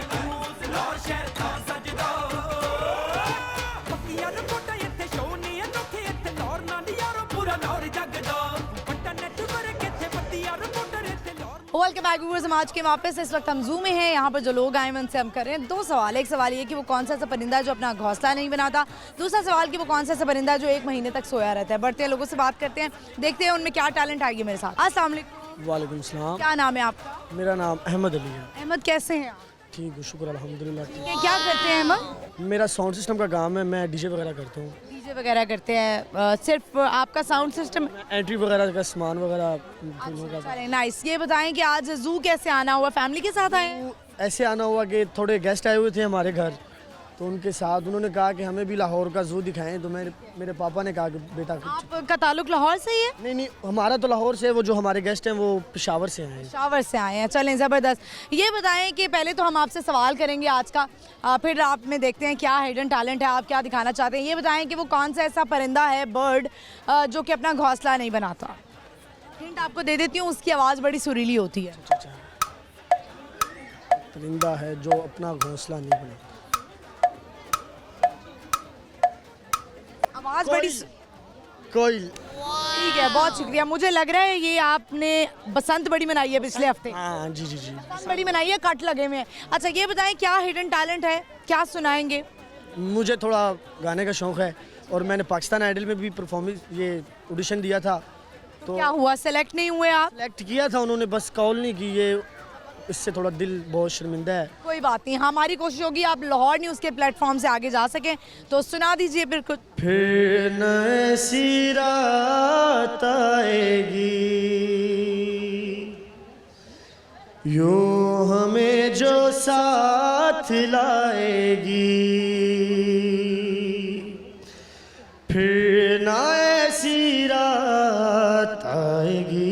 वेलकम बैक व्यूअर्स। हम आज के वापस इस वक्त हम जू में हैं। यहाँ पर जो लोग आए हैं उनसे हम कर रहे हैं 2 सवाल। एक सवाल ये कि वो कौन सा ऐसा परिंदा है जो अपना घोंसला नहीं बनाता। दूसरा सवाल कि वो कौन सा ऐसा परिंदा है जो 1 महीने तक सोया रहता है। बढ़ते हैं लोगों से बात करते हैं, देखते हैं उनमें क्या टैलेंट आएगी मेरे साथ। अस्सलाम वालेकुम। वालेकुम सलाम। क्या नाम है आपका? मेरा नाम अहमद अली है। अहमद कैसे हैं आप? ठीक हूँ, शुक्र अल्हम्दुलिल्लाह। क्या करते हैं अहमद? मेरा साउंड सिस्टम का काम है, मैं डीजे वगैरह करता हूँ। डीजे वगैरह करते हैं? सिर्फ आपका साउंड सिस्टम? एंट्री वगैरह का सामान वगैरह का। चले नाइस। ये बताएं कि आज जू कैसे आना हुआ? फैमिली के साथ आए हैं? ऐसे आना हुआ कि थोड़े गेस्ट आए हुए थे हमारे घर, तो उनके साथ उन्होंने कहा कि हमें भी लाहौर का जू दिखाएं, तो मेरे पापा ने कहा कि बेटा। आपका ताल्लुक लाहौर से ही है? नहीं, हमारा तो लाहौर से है, वो जो हमारे गेस्ट हैं वो पेशावर से आए हैं। पेशावर से आए हैं। चलें, ज़बरदस्त। ये बताएं कि पहले तो हम आपसे सवाल करेंगे आज का, फिर आप में देखते हैं क्या हिडन टैलेंट है, आप क्या दिखाना चाहते हैं। ये बताएं कि वो कौन सा ऐसा परिंदा है, बर्ड, जो कि अपना घोंसला नहीं बनाता। हिंट आपको दे देती हूँ, उसकी आवाज़ बड़ी सुरीली होती है। परिंदा है जो अपना घोंसला नहीं बनाता। आवाज़ बड़ी कोयल। ठीक है, बहुत शुक्रिया। मुझे लग रहा है ये आपने बसंत बड़ी मनाई है पिछले हफ्ते। हाँ जी। बसंत बड़ी मनाई है, कट लगे हुए हैं। अच्छा ये बताएं क्या हिडन टैलेंट है, क्या सुनाएंगे? मुझे थोड़ा गाने का शौक़ है और मैंने पाकिस्तान आइडल में भी परफॉर्मेंस ये ऑडिशन दिया था, तो क्या हुआ, सेलेक्ट नहीं हुए आप? सेलेक्ट किया था उन्होंने, बस कॉल नहीं की। ये इससे थोड़ा दिल बहुत शर्मिंदा है। कोई बात नहीं, हमारी कोशिश होगी आप लाहौर न्यूज़ के प्लेटफॉर्म से आगे जा सकें, तो सुना दीजिए फिर कुछ। फिर न ऐसी रात आएगी यूं हमें जो साथ लाएगी, फिर न ऐसी रात आएगी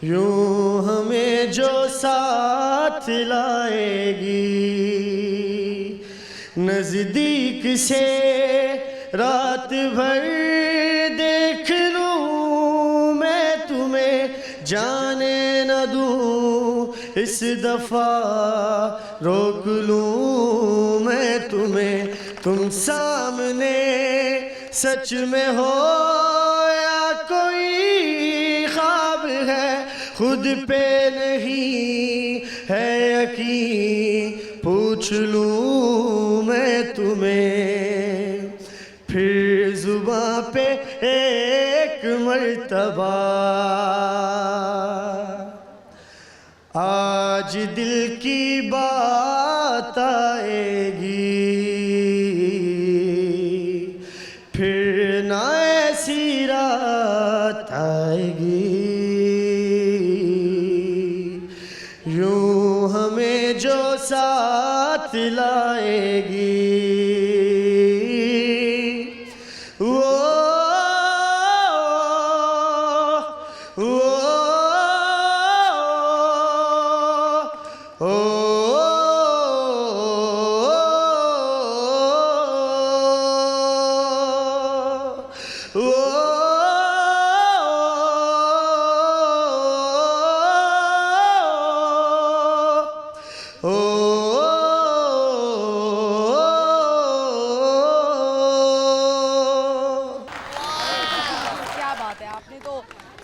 यूं हमें जो साथ लाएगी, नजदीक से रात भर देख लूं मैं तुम्हें, जाने न दूं इस दफा रोक लूं मैं तुम्हें, तुम सामने सच में हो या कोई ख्वाब है, खुद पे नहीं है यकीन, पूछ लूं मैं तुम्हें फिर जुबां पे एक मर्तबा, आज दिल की बात आएगी, फिर ना ऐसी रात आएगी यूं हमें जो साथ लाएगी।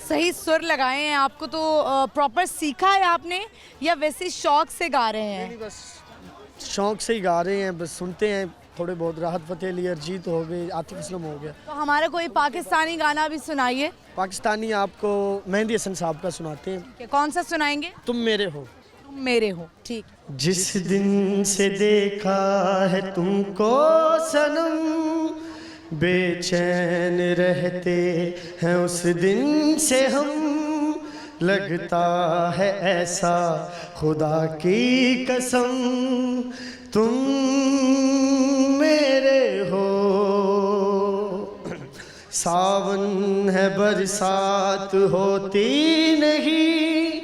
सही सुर लगाए हैं। आपको तो प्रॉपर सीखा है आपने या वैसे शौक से गा रहे हैं? नहीं, बस शौक से ही गा रहे हैं, बस सुनते हैं थोड़े बहुत। राहत फ़तेह अली, अरिजीत हो गए, आतिफ असलम हो गया। तो हमारा कोई पाकिस्तानी गाना भी सुनाइए। पाकिस्तानी आपको मेहंदी हसन साहब का सुनाते हैं। कौन सा सुनाएंगे? तुम मेरे हो। तुम मेरे हो, ठीक। जिस दिन से देखा है तुमको सनम, बेचैन रहते हैं उस दिन से हम, लगता है ऐसा खुदा की कसम, तुम मेरे हो। सावन है बरसात होती नहीं,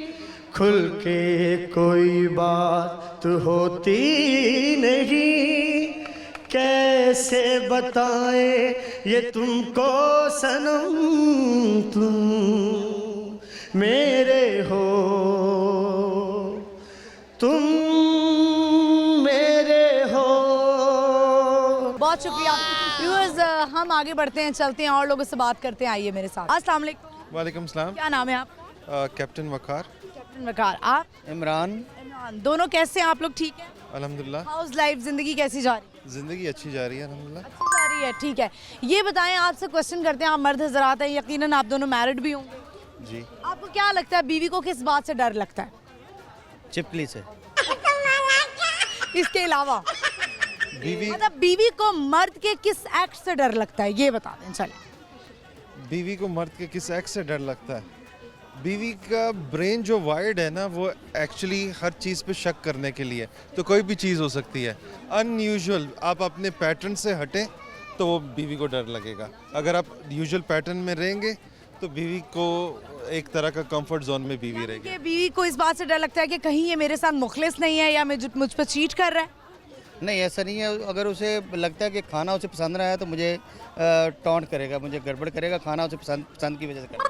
खुल के कोई बात होती नहीं, कैसे बताए ये तुमको सनम, तुम मेरे हो, तुम मेरे हो। बहुत शुक्रिया व्यूअर्स। हम आगे बढ़ते हैं, चलते हैं और लोगों से बात करते हैं। आइए मेरे साथ। अस्सलाम वालेकुम। वालेकुम सलाम। क्या नाम है आपका? कैप्टन वकार। कैप्टन वकार। आप? इमरान। इमरान। दोनों कैसे हैं आप लोग? ठीक है। अल्हम्दुलिल्लाह। हाउस लाइफ, जिंदगी कैसी जा रही है? ज़िंदगी अच्छी जा रही है अल्हम्दुलिल्लाह। अच्छी जा रही है, ठीक है। ये बताएं, आपसे क्वेश्चन करते हैं, आप मर्द हजरात हैं, यकीनन आप दोनों मैरिड भी होंगे। जी। आपको क्या लगता है बीवी को किस बात से डर लगता है? चिपकली से। इसके अलावा बीवी मतलब बीवी को मर्द के किस एक्ट से डर लगता है, ये बता दें। चले। बीवी को मर्द के किस एक्ट से डर लगता है? बीवी का ब्रेन जो वाइड है ना, वो एक्चुअली हर चीज़ पे शक करने के लिए, तो कोई भी चीज़ हो सकती है अनयूजुअल। आप अपने पैटर्न से हटें तो वो बीवी को डर लगेगा। अगर आप यूजुअल पैटर्न में रहेंगे तो बीवी को एक तरह का कंफर्ट जोन में बीवी रहेगी। कि बीवी को इस बात से डर लगता है कि कहीं ये मेरे साथ मुखलिस नहीं है या मुझ पर चीट कर रहा है। नहीं, ऐसा नहीं है। अगर उसे लगता है कि खाना उसे पसंद रहा है तो मुझे टॉन्ट करेगा, मुझे गड़बड़ करेगा, खाना उसे पसंद की वजह से करता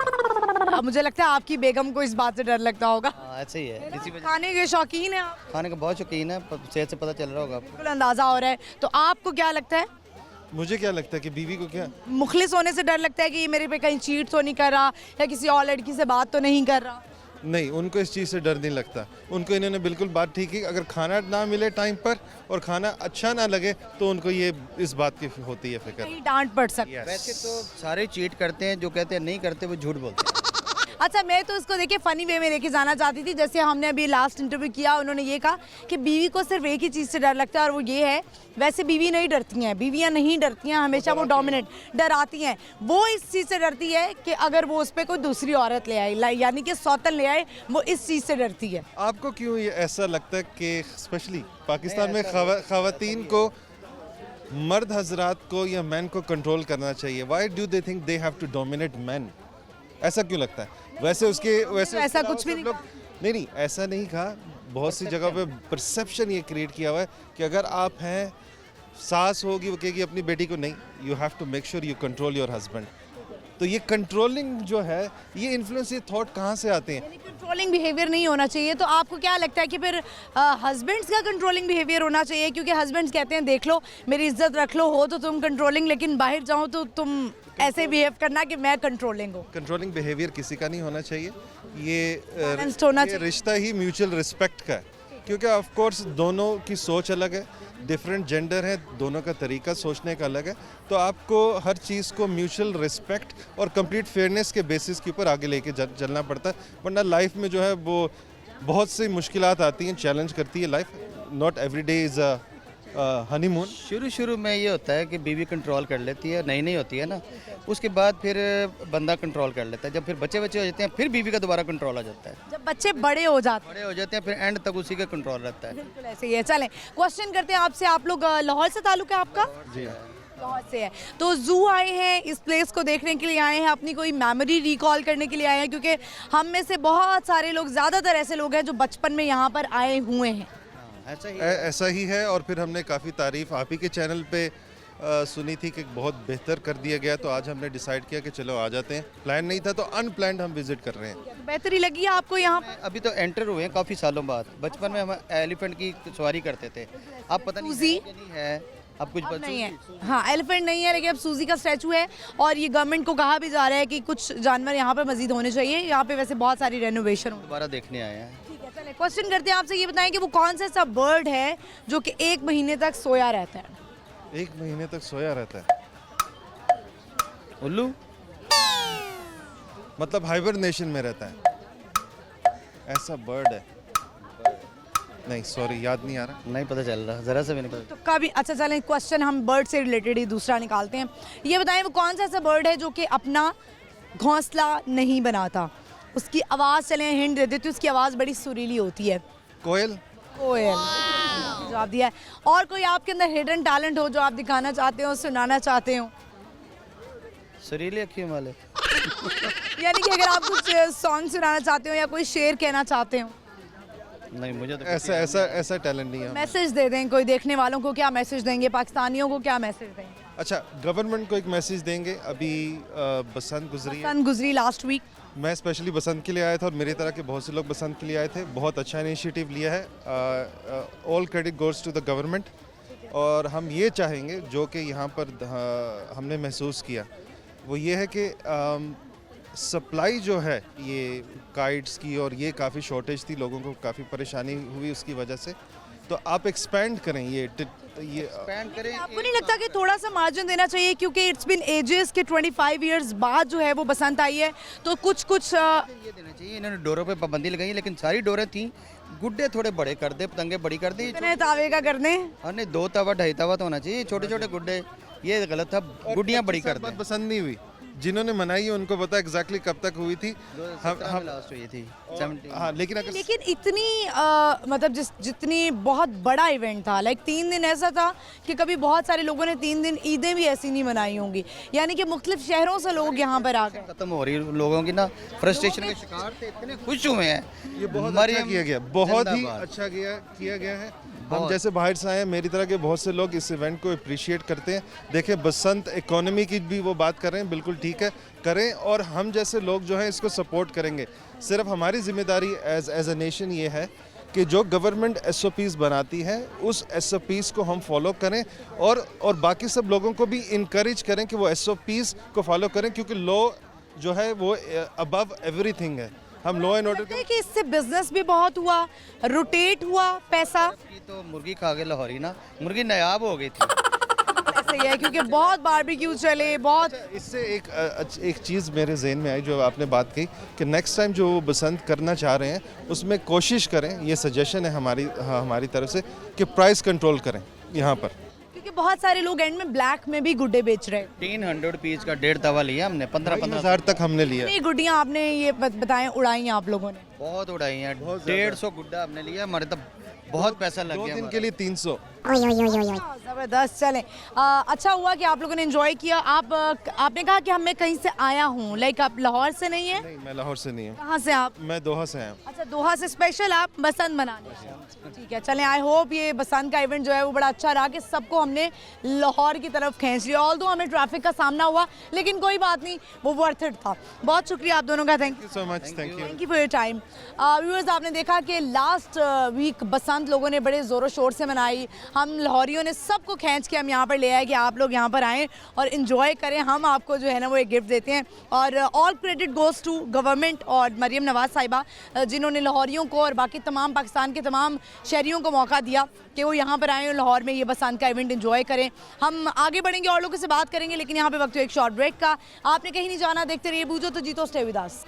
है। मुझे लगता है आपकी बेगम को इस बात से डर लगता होगा। हाँ, ऐसे ही है। इसी वजह खाने के शौकीन है आप? खाने का बहुत शौकीन है, सेहत से पता चल रहा होगा आपको। बिल्कुल अंदाजा हो रहा है। तो आपको क्या लगता है? मुझे क्या लगता है कि बीवी को क्या मुखलिस होने से डर लगता है कि ये मेरे पे कहीं चीट तो नहीं कर रहा या किसी और लड़की से बात तो नहीं कर रहा? नहीं, उनको इस चीज़ से डर नहीं लगता। उनको इन्होंने बिल्कुल बात ठीक की, अगर खाना ना मिले टाइम पर और खाना अच्छा ना लगे तो उनको ये इस बात की होती है फिक्र। कहीं डांट पड़ सकती है। वैसे तो सारे चीट करते हैं, जो कहते हैं नहीं करते वो झूठ बोलते हैं। अच्छा, मैं तो इसको देखिए फनी वे में लेके जाना चाहती थी। जैसे हमने अभी लास्ट इंटरव्यू किया, उन्होंने ये कहा कि बीवी को सिर्फ एक ही चीज़ से डर लगता है और वो ये है, वैसे बीवी नहीं डरती हैं, बीवियां नहीं डरती हैं, हमेशा वो डोमिनेट डराती हैं। वो इस चीज़ से डरती है कि अगर वो उस पर कोई दूसरी औरत ले आए, यानी कि सौतन ले आए, वो इस चीज़ से डरती है। आपको क्यों ये ऐसा लगता है कि स्पेशली पाकिस्तान में खवातीन को मर्द हजरात को या मैन को कंट्रोल करना चाहिए? Why do they think they have to dominate man? ऐसा क्यों लगता है? वैसे ऐसा कुछ भी नहीं नहीं, ऐसा नहीं कहा। बहुत सी जगह पे परसेप्शन ये क्रिएट किया हुआ है कि अगर आप हैं, सास होगी वो कहेगी अपनी बेटी को नहीं, you have to make sure you control your husband. तो ये कंट्रोलिंग जो है, ये इन्फ्लुएंस, ये थॉट कहाँ से आते हैं? कंट्रोलिंग बिहेवियर नहीं होना चाहिए। तो आपको क्या लगता है कि फिर हस्बैंड्स का कंट्रोलिंग बिहेवियर होना चाहिए? क्योंकि हस्बैंड्स कहते हैं देख लो मेरी इज्जत रख लो, हो तो तुम कंट्रोलिंग, लेकिन बाहर जाओ तो तुम ऐसे बिहेव करना कि मैं कंट्रोलिंग हूँ। कंट्रोलिंग बिहेवियर किसी का नहीं होना चाहिए। Balanced होना ये रिश्ता ही म्यूचुअल रिस्पेक्ट का है, क्योंकि ऑफ कोर्स दोनों की सोच अलग है, डिफरेंट जेंडर है, दोनों का तरीका सोचने का अलग है। तो आपको हर चीज़ को म्यूचुअल रिस्पेक्ट और कंप्लीट फेयरनेस के बेसिस के ऊपर आगे लेके चलना पड़ता है, वरना लाइफ में जो है वो बहुत सी मुश्किलात आती हैं, चैलेंज करती है life. Not every day is a honeymoon. शुरू में ये होता है कि बीवी कंट्रोल कर लेती है, नई होती है ना, उसके बाद फिर बंदा कंट्रोल कर लेता है। जब फिर बच्चे हो जाते हैं फिर बीवी का दोबारा कंट्रोल आ जाता है। जब बच्चे बड़े हो जाते हैं फिर एंड तक उसी का कंट्रोल रहता है। बिल्कुल ऐसे ही है। चलें, क्वेश्चन करते हैं आपसे। आप लोग लाहौर से ताल्लुक है आपका? जी, लाहौर से है। तो जू आए हैं, इस प्लेस को देखने के लिए आए हैं, अपनी कोई मेमोरी रिकॉल करने के लिए आए हैं? क्योंकि हम में से बहुत सारे लोग, ज़्यादातर ऐसे लोग हैं जो बचपन में यहाँ पर आए हुए हैं। ऐसा ही है। और फिर हमने काफ़ी तारीफ आप ही के चैनल पे सुनी थी कि बहुत बेहतर कर दिया गया, तो आज हमने डिसाइड किया कि चलो आ जाते हैं। प्लान नहीं था तो अनप्लान्ड हम विजिट कर रहे हैं। बेहतरी लगी है आपको यहाँ? अभी तो एंटर हुए हैं काफ़ी सालों बाद। बचपन में हम एलिफेंट की सवारी करते थे। अब पता नहीं है, अब कुछ नहीं है। हाँ, एलिफेंट नहीं है, लेकिन अब सूजी का स्टैचू है। और ये गवर्नमेंट को कहा भी जा रहा है कि कुछ जानवर यहाँ पर मजीद होने चाहिए। यहाँ पे वैसे बहुत सारी रेनोवेशन दोबारा देखने आए हैं। चले, क्वेश्चन करते हैं आपसे। ये बताएं कि वो कौन सा ऐसा बर्ड है जो कि 1 महीने तक सोया रहता है? 1 महीने तक सोया रहता है? उल्लू। मतलब हाइबरनेशन में रहता है, ऐसा बर्ड है? नहीं, सॉरी, याद नहीं आ रहा। नहीं पता चल रहा, जरा से भी नहीं पता। तो कभी अच्छा, चलें, क्वेश्चन हम बर्ड से रिलेटेड ही दूसरा निकालते हैं। ये बताएं वो कौन सा ऐसा बर्ड है जो कि अपना घोंसला नहीं बनाता? उसकी आवाज़, चलें हिंट दे देती हूँ, उसकी आवाज़ बड़ी सुरीली होती है। कोयल। कोयल, जवाब दिया है। और कोई आपके अंदर हिडन टैलेंट हो जो आप दिखाना चाहते हो, सुनाना चाहते हो? सुरीली अखियों वाले। यानी कि अगर आप कुछ सॉन्ग सुनाना चाहते हो या कोई शेर कहना चाहते हो? नहीं, मुझे तो ऐसा टैलेंट नहीं है। मैसेज दे दें, कोई देखने वालों को क्या मैसेज देंगे, पाकिस्तानियों को क्या मैसेज देंगे? अच्छा, गवर्नमेंट को एक मैसेज देंगे। अभी बसंत गुजरी लास्ट वीक। मैं स्पेशली बसंत के लिए आया था और मेरी तरह के बहुत से लोग बसंत के लिए आए थे। बहुत अच्छा इनिशिएटिव लिया है। All credit goes to the government. और हम ये चाहेंगे, जो कि यहाँ पर हमने महसूस किया, वो ये है कि सप्लाई जो है ये काइट्स की और ये काफ़ी शॉर्टेज थी, लोगों को काफ़ी परेशानी हुई उसकी वजह से। तो आप एक्सपेंड करें ये एक्सपेंड करें। आपको नहीं लगता कि थोड़ा सा मार्जिन देना चाहिए, क्योंकि इट्स बिन एजेस के 25 इयर्स बाद जो है वो बसंत आई है, तो कुछ ये देना चाहिए। इन्होंने डोरों पे पाबंदी लगाई, लेकिन सारी डोरें थी, गुड्डे थोड़े बड़े कर दे, पतंगे बड़ी कर दी। इतने तावे का करने, अरे 2 तवा 2.5 तवा तो होना चाहिए, छोटे छोटे गुड्डे, ये गलत था। गुड्डियाँ बड़ी कर दे। पसंद नहीं हुई, जिन्होंने मनाई है उनको पता एग्जैक्टली कब तक हुई थी। हम लास्ट हुई थी 17। हाँ, लेकिन इतनी मतलब जितनी बहुत बड़ा इवेंट था, लाइक 3 दिन ऐसा था कि कभी बहुत सारे लोगों ने 3 दिन ईदें भी ऐसी नहीं मनाई होंगी, यानी कि मुख्तलिफ शहरों से लोग यहाँ पर आ गए। खत्म हो रही लोगों की ना, फ्रस्ट्रेशन के शिकार थे, इतने खुश हुए हैं। ये बहुत अच्छा किया गया, बहुत ही अच्छा किया गया है। हम जैसे बाहर से आए हैं, मेरी तरह के बहुत से लोग इस इवेंट को अप्रिशिएट करते हैं। देखिए, बसंत इकोनॉमी की भी वो बात कर रहे हैं, बिल्कुल ठीक है, करें, और हम जैसे लोग जो हैं इसको सपोर्ट करेंगे। सिर्फ हमारी जिम्मेदारी एज अ नेशन ये है कि जो गवर्नमेंट SOPs बनाती है उस SOPs को हम फॉलो करें, और बाकी सब लोगों को भी इनकरेज करें कि वो SOPs को फॉलो करें, क्योंकि लॉ जो है वो अबव एवरीथिंग है। हम लॉ एंड ऑर्डर कि इससे बिजनेस भी बहुत हुआ, रोटेट हुआ पैसा। तो मुर्गी खा के लाहौरी ना, मुर्गी नायाब हो गई थी। ऐसा ही है, क्योंकि बहुत बारबेक्यू चले, बहुत। इससे एक चीज़ मेरे जहन में आई जो आपने बात कही कि नेक्स्ट टाइम जो बसंत करना चाह रहे हैं उसमें कोशिश करें, ये सजेशन है हमारी तरफ से, कि प्राइस कंट्रोल करें यहाँ पर, क्योंकि बहुत सारे लोग एंड में ब्लैक में भी गुड्डे बेच रहे हैं। 300 पीस का 1.5 तवा लिया हमने, 15,000 तक हमने लिया। ये गुड्डियाँ आपने ये बताएं उड़ाई हैं आप लोगों ने? बहुत उड़ाई हैं, 150 गुड्डा हमने लिया, हमारे तो बहुत पैसा लग गया। 2 दिन के लिए 300। जबरदस्त। चलें, अच्छा हुआ कि आप लोगों ने एंजॉय किया। आपने कहा कि मैं कहीं से आया हूँ, लाइक आप लाहौर से नहीं है? नहीं, मैं लाहौर से नहीं हूँ। कहाँ से आप? मैं दोहा से आया हूँ। अच्छा, दोहा से स्पेशल आप बसंत मनाने। ठीक है, चलें, आई होप ये बसंत का इवेंट जो है वो बड़ा अच्छा रहा, कि सबको हमने लाहौर की तरफ खींच लिया। ऑल्दो हमें ट्रैफिक का सामना हुआ, लेकिन कोई बात नहीं, वो वर्थ इट था। बहुत शुक्रिया आप दोनों का, thank you so much. Thank you for your time. Viewers, आपने देखा कि लास्ट वीक बसंत लोगों ने बड़े ज़ोरों शोर से मनाई। हम लाहौरियों ने सबको खींच के हम यहाँ पर ले आए कि आप लोग यहाँ पर आएँ और इन्जॉय करें। हम आपको जो है ना वो एक गिफ्ट देते हैं, और all credit goes to government और मरियम नवाज़ साहिबा, जिन्होंने लाहौरियों को और बाकी तमाम पाकिस्तान के तमाम शहरियों को मौका दिया कि वो यहाँ पर आएँ और लाहौर में ये बसंत का इवेंट एंजॉय करें। हम आगे बढ़ेंगे और लोगों से बात करेंगे, लेकिन यहाँ पे वक्त एक शॉर्ट ब्रेक का। आपने कहीं नहीं जाना, देखते रहिए बूझो तो जीतो, स्टे विद अस।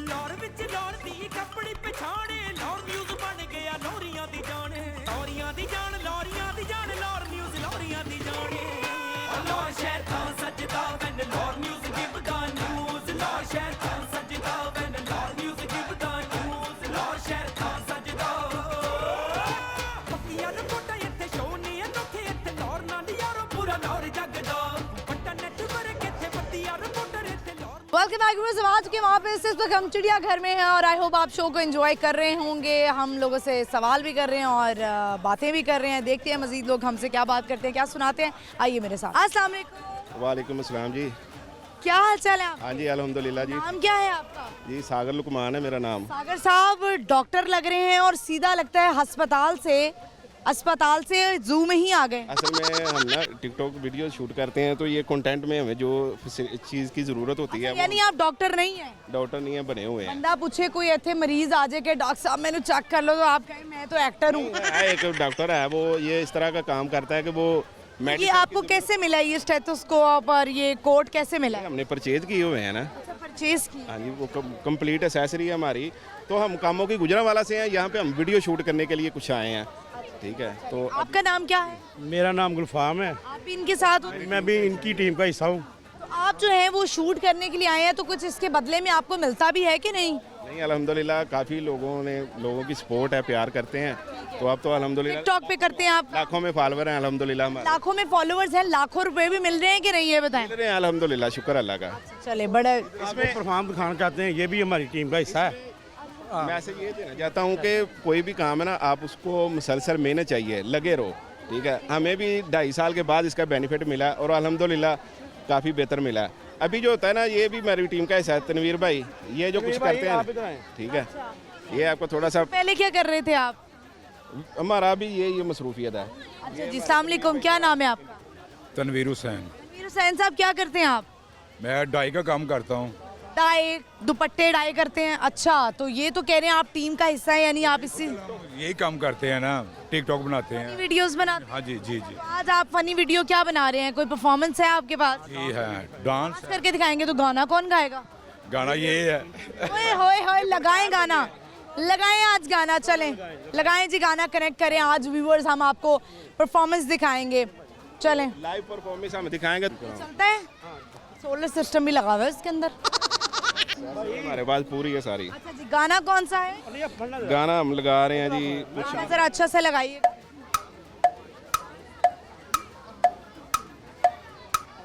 लाहौर विच लाहौर दी कपड़ी पछाणे, लाहौर न्यूज़ बन गया लाहौरियां दी जान, लाहौरियां दी जान, लाहौरियां दी जान, लाहौर न्यूज़ लाहौरियां दी जान। लाहौर शहर था सजदा when Lahore news give the news, Lahore शहर था सजदा when Lahore news give the news, Lahore शहर था सजदा। पक्कियां रिपोर्टां इत्थे शो नहीं अनोखे, इत्थे लाहौर नाल यारो पूरा लाहौर जगदा, बट्टा नेटवर्क इत्थे पत्तियां रिपोर्टर इत्थे लाहौर। वेलकम बैक व्यूअर्स, आज के वहाँ पे इस वक्त हम चिड़ियाघर में हैं, और आई होप आप शो को एंजॉय कर रहे होंगे। हम लोगों से सवाल भी कर रहे हैं और बातें भी कर रहे हैं। देखते हैं मजीद लोग हमसे क्या बात करते हैं, क्या सुनाते हैं। आइए मेरे साथ। अस्सलाम वालेकुम। वालेकुम अस्सलाम जी, क्या हाल चाल है आप? हाँ जी, अल्हम्दुलिल्लाह जी। नाम क्या है आपका? जी सागर लुकमान है मेरा नाम। सागर साहब डॉक्टर लग रहे हैं, और सीधा लगता है अस्पताल से जू में ही आ गए। असल में हम ना टिकटॉक वीडियो शूट करते हैं, तो ये कंटेंट में हमें जो चीज़ की ज़रूरत होती है। यानी आप डॉक्टर नहीं हैं? डॉक्टर नहीं है, बने हुए हैं। बंदा पूछे कोई इतने मरीज आ जाए कि डॉक्टर साहब मैंने चेक कर लो, तो आप कहें मैं तो एक्टर हूँ। एक डॉक्टर है, वो ये इस तरह का काम करता है कि वो ये आपको कैसे मिला, ये स्टेथोस्कोप और ये कोट कैसे मिला? हमने परचेज किए हुए हैं ना। अच्छा, परचेज की? हाँ जी, वो कंप्लीट एसेसरी है हमारी। तो हम कामों की गुजरांवाला से हैं, यहाँ पे हम वीडियो शूट करने के लिए कुछ आए हैं। ठीक है, तो आपका नाम क्या है? मेरा नाम गुलफाम है। आप भी इनके साथ होते हैं? मैं भी इनकी टीम का हिस्सा हूँ। तो आप जो है वो शूट करने के लिए आए हैं, तो कुछ इसके बदले में आपको मिलता भी है कि नहीं? नहीं, अल्हम्दुलिल्लाह काफ़ी लोगों की सपोर्ट है, प्यार करते हैं। तो अब तो अल्हम्दुलिल्लाह टिकटॉक पे करते हैं आप? लाखों में फॉलोवर हैं अल्हम्दुलिल्लाह। लाखों में फॉलोवर्स हैं, लाखों रुपए भी मिल रहे हैं कि नहीं, ये बताएं। मिल रहे हैं अल्हम्दुलिल्लाह, शुक्र अल्लाह का। चले, बड़ा इसमें परफॉर्म दिखाना चाहते हैं, ये भी हमारी टीम का हिस्सा है। मैसेज ये देना चाहता हूँ कि कोई भी काम है ना, आप उसको मुसलसल मेहनत चाहिए, लगे रहो। ठीक है, हमें भी 2.5 साल के बाद इसका बेनिफिट मिला, और अल्हम्दुलिल्लाह काफ़ी बेहतर मिला है। अभी जो होता है ना, ये भी मेरी टीम का हिस्सा है, तनवीर भाई, ये जो कुछ करते हैं, ठीक है, ये आपको थोड़ा सा। पहले क्या कर रहे थे आप? हमारा भी ये मसरूफियत है। अच्छा जी, अस्सलाम वालेकुम, क्या नाम है आपका? तनवीर हुसैन। तनवीर हुसैन साहब, क्या करते हैं आप? मैं डाई का काम करता हूँ। डाई, दुपट्टे डाई करते हैं। अच्छा, तो ये तो कह रहे हैं आप टीम का हिस्सा है, यानी आप इससे यही काम करते हैं ना, टिकटॉक बनाते हैं, वीडियोस बनाते हैं। हाँ जी जी जी। तो आज आप फनी वीडियो क्या बना रहे हैं? कोई परफॉर्मेंस है आपके पास? जी है, डांस करके दिखाएंगे। तो गाना कौन गाएगा? गाना ये है। ओए होए होए, लगाएं गाना, लगाएं आज गाना, चलें लगाएं जी गाना, कनेक्ट करें। आज व्यूअर्स हम आपको परफॉर्मेंस दिखाएंगे, चलें लाइव परफॉर्मेंस हम दिखाएंगे। चलता है, सोलर सिस्टम भी लगा हुआ है इसके अंदर, हमारे पास पूरी है सारी। अच्छा जी, गाना कौन सा है? गाना हम लगा रहे हैं जी कुछ। जरा अच्छा से लगाइए।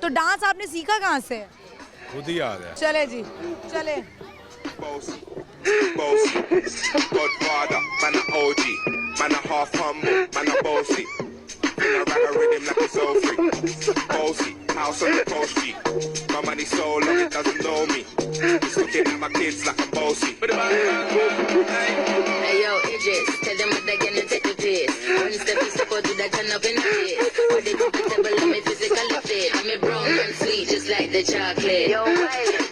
तो डांस आपने सीखा कहाँ से? खुद ही याद है। चले जी, चले। Godfather, man a OG, man a half humble, man a bossy. Bring a rag a rhythm like it's all free. Bossy, house on the post G. My money so long it doesn't know me. It's looking at my kids like I'm bossy. Hey yo, Idris, tell them what they're gonna take the piss. One step you step out to that turn up in the face. But they comfortable, I'm a physical fit. I'm a brown and sweet, just like the chocolate. Yo,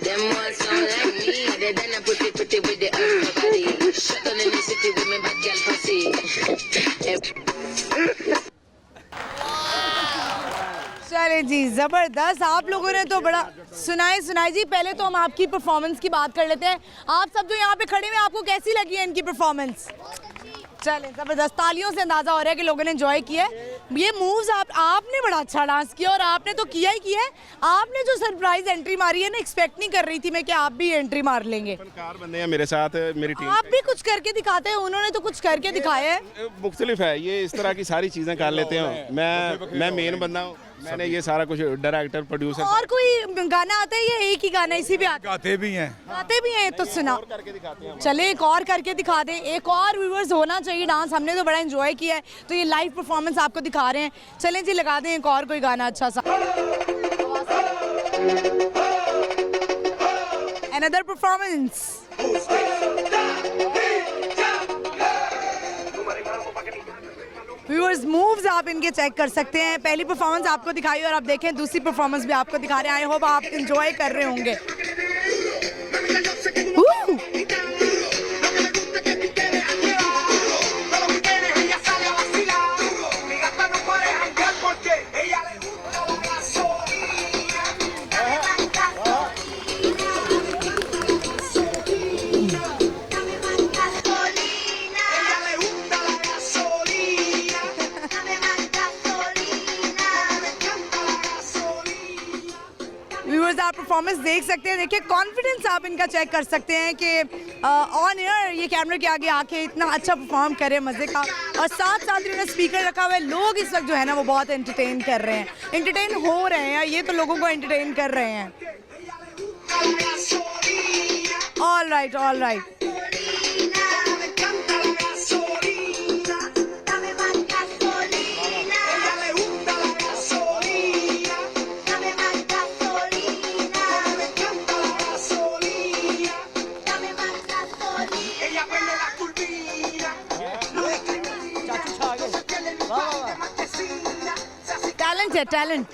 them ones sound like me. They done a pretty with the upper body. Shut down in the city with me bad girl pussy. चले जी, जबरदस्त। आप लोगों ने तो बड़ा सुनाए जी। पहले तो हम आपकी परफॉर्मेंस की बात कर लेते हैं। आप सब जो यहाँ पे खड़े हुए, आपको कैसी लगी है इनकी परफॉर्मेंस? चले, जबरदस्त। तालियों से अंदाजा हो रहा है कि लोगों ने एंजॉय किया है। ये मूव्स आपने बड़ा अच्छा डांस किया, और आपने तो किया ही किया है। आपने जो सरप्राइज एंट्री मारी है ना, एक्सपेक्ट नहीं कर रही थी मैं कि आप भी एंट्री मार लेंगे। फनकार बंदे हैं मेरे साथ, मेरी टीम। आप भी कुछ करके दिखाते हैं, उन्होंने तो कुछ करके दिखाया है। मुख्तलिफ है ये, इस तरह की सारी चीज़ें कर लेते हैं। मैं मेन बंदा हूँ, मैंने ये सारा कुछ डायरेक्टर प्रोड्यूसर। और कोई गाना आता है या एक ही गाना इसी पे आता? गाते भी हैं। गाते भी हैं, तो सुना चले, एक और करके दिखा दें। एक और व्यूअर्स होना चाहिए डांस, हमने तो बड़ा एंजॉय किया है, तो ये लाइव परफॉर्मेंस आपको दिखा रहे हैं। चलें जी, लगा दें एक और कोई गाना अच्छा सा। Another performance. व्यूअर्स, मूव्स आप इनके चेक कर सकते हैं। पहली परफॉर्मेंस आपको दिखाई और आप देखें दूसरी परफॉर्मेंस भी आपको दिखा रहे हैं। आई होप आप एंजॉय कर रहे होंगे। आप परफॉर्मेंस देख सकते हैं। देखिए, कॉन्फिडेंस आप इनका चेक कर सकते हैं कि ऑन एयर ये कैमरे के आगे आके इतना अच्छा परफॉर्म करे, मज़े का। और साथ साथ इन्होंने स्पीकर रखा हुआ है। लोग इस वक्त जो है ना, वो बहुत एंटरटेन कर रहे हैं, एंटरटेन हो रहे हैं। ये तो लोगों को एंटरटेन कर रहे हैं। All right, all right. Talent है, टैलेंट।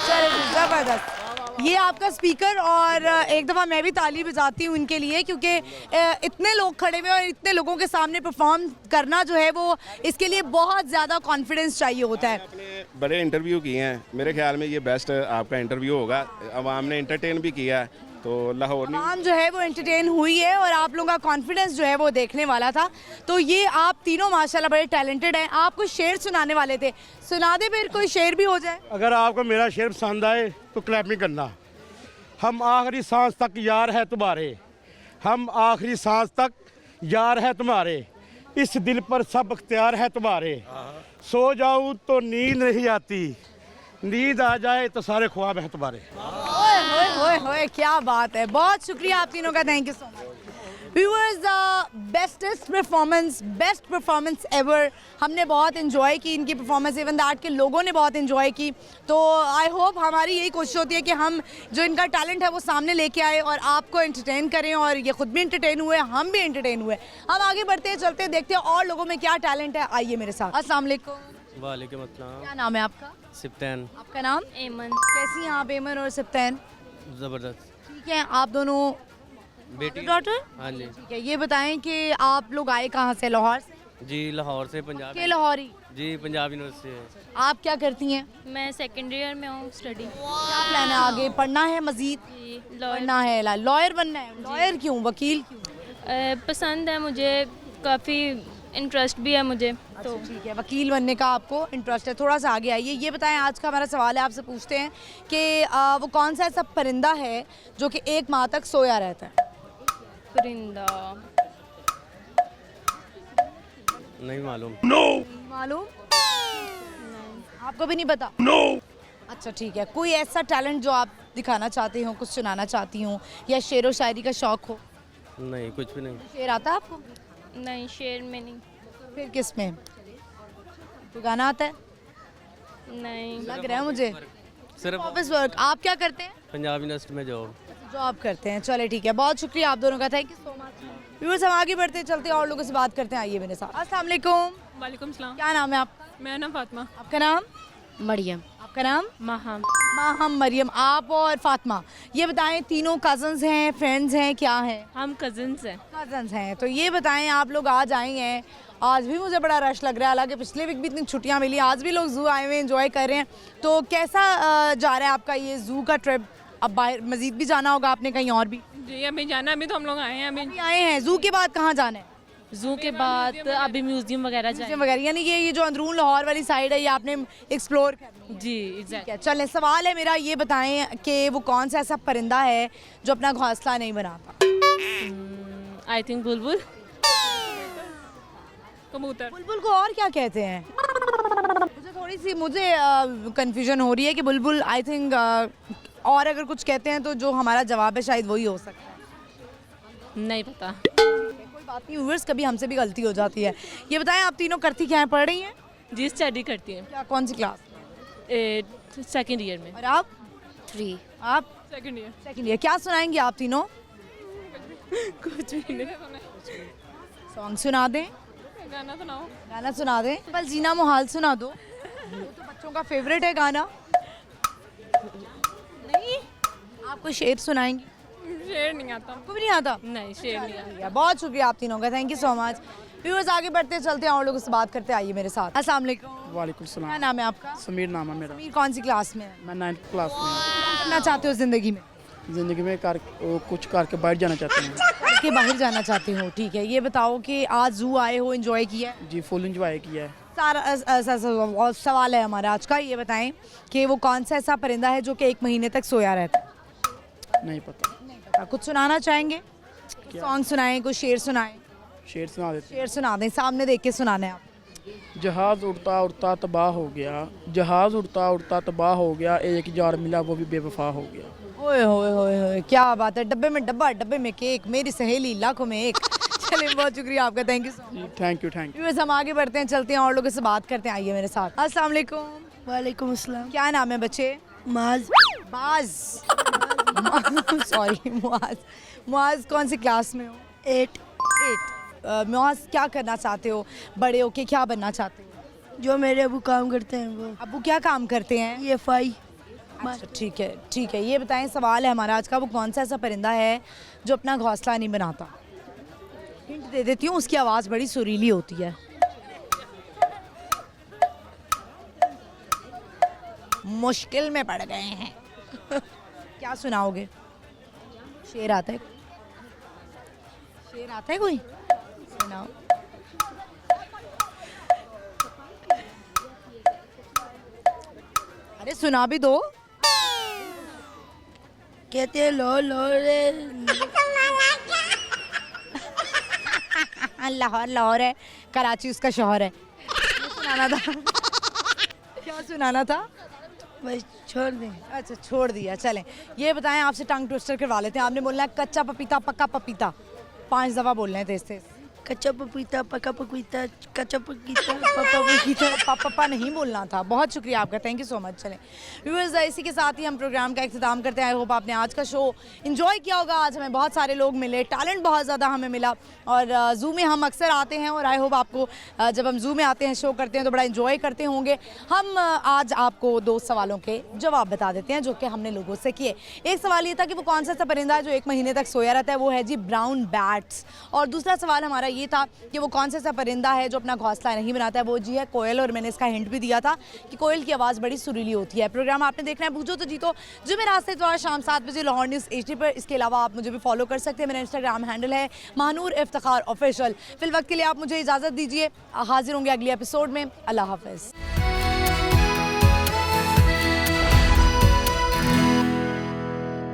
चलो, जबरदस्त। ये आपका स्पीकर, और एक दफ़ा मैं भी ताली बजाती हूँ इनके लिए, क्योंकि इतने लोग खड़े हुए और इतने लोगों के सामने परफॉर्म करना जो है, वो इसके लिए बहुत ज़्यादा कॉन्फिडेंस चाहिए होता है। आपने बड़े इंटरव्यू किए हैं, मेरे ख्याल में ये बेस्ट आपका इंटरव्यू होगा। अवाम ने इंटरटेन भी किया है, तो लाहौर आम जो है वो एंटरटेन हुई है, और आप लोगों का कॉन्फिडेंस जो है वो देखने वाला था। तो ये आप तीनों माशाल्लाह बड़े टैलेंटेड हैं। आप कुछ शेर सुनाने वाले थे, सुना दे फिर, कोई शेर भी हो जाए। अगर आपको मेरा शेर पसंद आए तो क्लैपिंग करना। हम आखिरी सांस तक यार है तुम्हारे, हम आखिरी सांस तक यार है तुम्हारे, इस दिल पर सब अख्तियार है तुम्हारे। सो जाऊं तो नींद नहीं आती, नींद आ जाए तो सारे ख्वाब है तुम्हारे। ओए होए होए, क्या बात है। बहुत शुक्रिया आप तीनों का, thank you so much. Viewers, best performance ever. हमने बहुत इन्जॉय की इनकी परफॉर्मेंस, इवन दैट के लोगों ने बहुत इन्जॉय की। तो आई होप, हमारी यही कोशिश होती है कि हम जो इनका टैलेंट है वो सामने लेके आए और आपको एंटरटेन करें, और ये खुद भी एंटरटेन हुए, हम भी एंटरटेन हुए। हम आगे बढ़ते हैं, चलते हैं, देखते हैं और लोगों में क्या टैलेंट है। आइए मेरे साथ। अस्सलाम वालेकुम। वालेकुम अस्सलाम। क्या नाम है आपका? सिप्तैन। आपका नाम? एमन। कैसी हैं आप एमन और सिप्तैन? ज़बरदस्त। ठीक है, आप दोनों बेटी डॉटर? हाँ जी। ठीक है, ये बताएं कि आप लोग आए कहाँ से? लाहौर से? जी लाहौर से, पंजाब के लाहौरी? जी पंजाब यूनिवर्सिटी है। आप क्या करती हैं? मैं सेकेंड ईयर में हूँ, स्टडी। क्या प्लान है आगे? पढ़ना है मजीद? पढ़ना है, लॉयर बनना है? लॉयर क्यों, वकील क्यों? पसंद है मुझे, काफ़ी इंटरेस्ट भी है मुझे। तो ठीक है, वकील बनने का आपको इंटरेस्ट है। थोड़ा सा आगे आइए, ये बताएं, आज का हमारा सवाल है, आपसे पूछते हैं कि वो कौन सा ऐसा परिंदा है जो कि 1 माह तक सोया रहता है? परिंदा नहीं मालूम। नहीं मालूम? आपको भी नहीं पता? अच्छा ठीक है, कोई ऐसा टैलेंट जो आप दिखाना चाहते हो, कुछ सुनाना चाहती हूँ, या शेर व शायरी का शौक हो? नहीं, कुछ भी नहीं। शेर आता है आपको? नहीं, शेर में नहीं। फिर किस में? कोई गाना आता है? नहीं लग रहा है मुझे। सिर्फ ऑफिस वर्क। आप क्या करते हैं? पंजाब यूनिवर्सिटी में जॉब। जॉब करते हैं, चले ठीक है, बहुत शुक्रिया आप दोनों का, thank you so much. Viewers, हम आगे बढ़ते चलते हैं और लोगों से बात करते हैं। आइए मेरे साथ। अस्सलाम वालेकुम। वालेकुम सलाम। क्या नाम है आपका? मेरा नाम फातिमा। आपका नाम? मरियम। आपका नाम? माहम। माहम। मरियम। आप और फातिमा, ये बताएं, तीनों कजन्स हैं, फ्रेंड्स हैं, क्या हैं? हम कजिन्स हैं। कजन्स हैं। तो ये बताएं, आप लोग आज आए हैं, आज भी मुझे बड़ा रश लग रहा है, हालांकि पिछले वीक भी इतनी छुट्टियां मिली, आज भी लोग जू आए हुए एंजॉय कर रहे हैं। तो कैसा जा रहा है आपका ये जू का ट्रिप? अब बाहर मजीद भी जाना होगा आपने कहीं और भी? जी अभी जाना, अभी तो हम लोग आए हैं। अभी आए हैं। जू के बाद कहाँ जाना है? जू के बाद अभी म्यूजियम वगैरह म्यूजियम वगैरह, यानी कि ये जो अंदरून लाहौर वाली साइड है ये आपने एक्सप्लोर करनी है? जी एग्जैक्टली। चलें, सवाल है मेरा, ये बताएं कि वो कौन सा ऐसा परिंदा है जो अपना घोंसला नहीं बनाता? आई थिंक बुलबुल। कबूतर। बुलबुल को और क्या कहते हैं? मुझे कंफ्यूजन हो रही है कि बुलबुल, आई थिंक और अगर कुछ कहते हैं तो जो हमारा जवाब है शायद वही हो सकता है। नहीं पता। कोई बात नहीं, व्यूअर्स, कभी हमसे भी गलती हो जाती है। ये बताएं, आप तीनों करती क्या हैं, पढ़ रही हैं? जी स्टडी करती हैं। क्या, कौन सी क्लास? सेकेंड ईयर में। और आप? 3। आप? Second year. Second year. क्या सुनाएंगी आप तीनों? कुछ भी नहीं। सॉन्ग सुना दें? गाना सुनाओ। गाना सुना दें? बल जीना मुहाल सुना दो, वो तो बच्चों का फेवरेट है गाना। नहीं, आप कोई शेर सुनाएंगी? शेर नहीं आता। आपको भी नहीं आता? नहीं, शेर नहीं आता। बहुत शुक्रिया आप तीनों का, thank you so much. Viewers, आगे बढ़ते चलते हैं और लोगों से बात करते, आइए मेरे साथ। अस्सलाम वालेकुम। वालेकुम क्या सलाम। नाम है आपका? समीर नाम है मेरा। समीर, कौन सी क्लास में है? मैं 9th क्लास में हूँ। क्या करना चाहते हो जिंदगी में? ज़िंदगी में कुछ करके बाहर जाना चाहते हैं। करके बाहर जाना चाहते हो, ठीक है। ये बताओ कि आज जू आए हो, एंजॉय किया? जी फुल इंजॉय किया है। सारा सवाल है हमारा आज का, ये बताएं कि वो कौन सा ऐसा परिंदा है जो कि 1 महीने तक सोया रहता है? नहीं पता। कुछ सुनाना चाहेंगे? सॉन्ग सुनाएं, कुछ शेर सुनाएं। शेर सुना देते। शेर सुना दें, सामने देख के सुनाना है आप। जहाज़ उड़ता उड़ता तबाह हो गया, जहाज़ उड़ता उड़ता तबाह हो गया, एक यार मिला वो भी बेवफा हो गया। ओए होए होए होए, क्या बात है। डब्बे में डब्बा, डब्बे में केक, मेरी सहेली लाखों में एक। चलिए, बहुत शुक्रिया आपका, thank you so much. Thank you. Viewers, हम आगे बढ़ते हैं, चलते हैं और लोगों से बात करते हैं, आइए मेरे साथ। अस्सलाम वालेकुम। वालेकुम अस्सलाम। क्या नाम है बच्चे? माज। बाज। सॉरी, मुआज। मुआज, कौन सी क्लास में हो? 8। मुआज, क्या करना चाहते हो? बड़े होके क्या बनना चाहते हो? जो मेरे अबू काम करते हैं वो। अबू क्या काम करते हैं? EFI। अच्छा ठीक है, ठीक है। ये बताएं, सवाल है हमारा आज का, वो कौन सा ऐसा परिंदा है जो अपना घोंसला नहीं बनाता? हिंट दे देती हूँ, उसकी आवाज़ बड़ी सुरीली होती है। मुश्किल में पड़ गए हैं। क्या सुनाओगे? शेर आता है? शेर आता है कोई? सुनाओ। अरे सुना भी दो। कहते हैं लो लो रे। लाहौर लाहौर है, कराची उसका शोहर है। ये सुनाना था। क्या सुनाना था? बस छोड़ दें। अच्छा, छोड़ दिया। चलें, ये बताएं, आपसे टंग ट्विस्टर करवा लेते हैं। आपने बोलना है कच्चा पपीता पक्का पपीता। 5 दफ़ा बोलना है तेज तेज। कच्चा पपीता, पका पपीता, कच्चा पपीता, पका पपीता। पापा नहीं बोलना था। बहुत शुक्रिया आपका, थैंक यू सो मच। चलें व्यूअर्स, इसी के साथ ही हम प्रोग्राम का इख्तिताम करते हैं। आई होप आपने आज का शो इन्जॉय किया होगा। आज हमें बहुत सारे लोग मिले, टैलेंट बहुत ज़्यादा हमें मिला, और ज़ू में हम अक्सर आते हैं, और आई होप आपको जब हम ज़ू में आते हैं, शो करते हैं, तो बड़ा इन्जॉय करते होंगे। हम आज आपको 2 सवालों के जवाब बता देते हैं जो कि हमने लोगों से किए। एक सवाल ये था कि वो कौन सा परिंदा है जो 1 महीने तक सोया रहता है, वो है जी ब्राउन बैट्स। और दूसरा सवाल हमारा ये था कि वो कौन सा परिंदा है जो अपना घोंसला नहीं बनाता है, वो जी है कोयल। और मैंने इसका हिंट भी दिया था कि कोयल की आवाज़ बड़ी सुरीली होती है। प्रोग्राम आपने देखना है पूछो तो जीतो, जो मेरे रास्ते द्वारा शाम 7 बजे लाहौर न्यूज़ HD पर। इसके अलावा आप मुझे भी फॉलो कर सकते हैं, मेरा इंस्टाग्राम हैंडल है महानूर इफ्तिखार ऑफिशियल। फिल वक्त के लिए आप मुझे इजाज़त दीजिए, हाजिर होंगे अगले एपिसोड में। अल्लाह हाफ़िज़।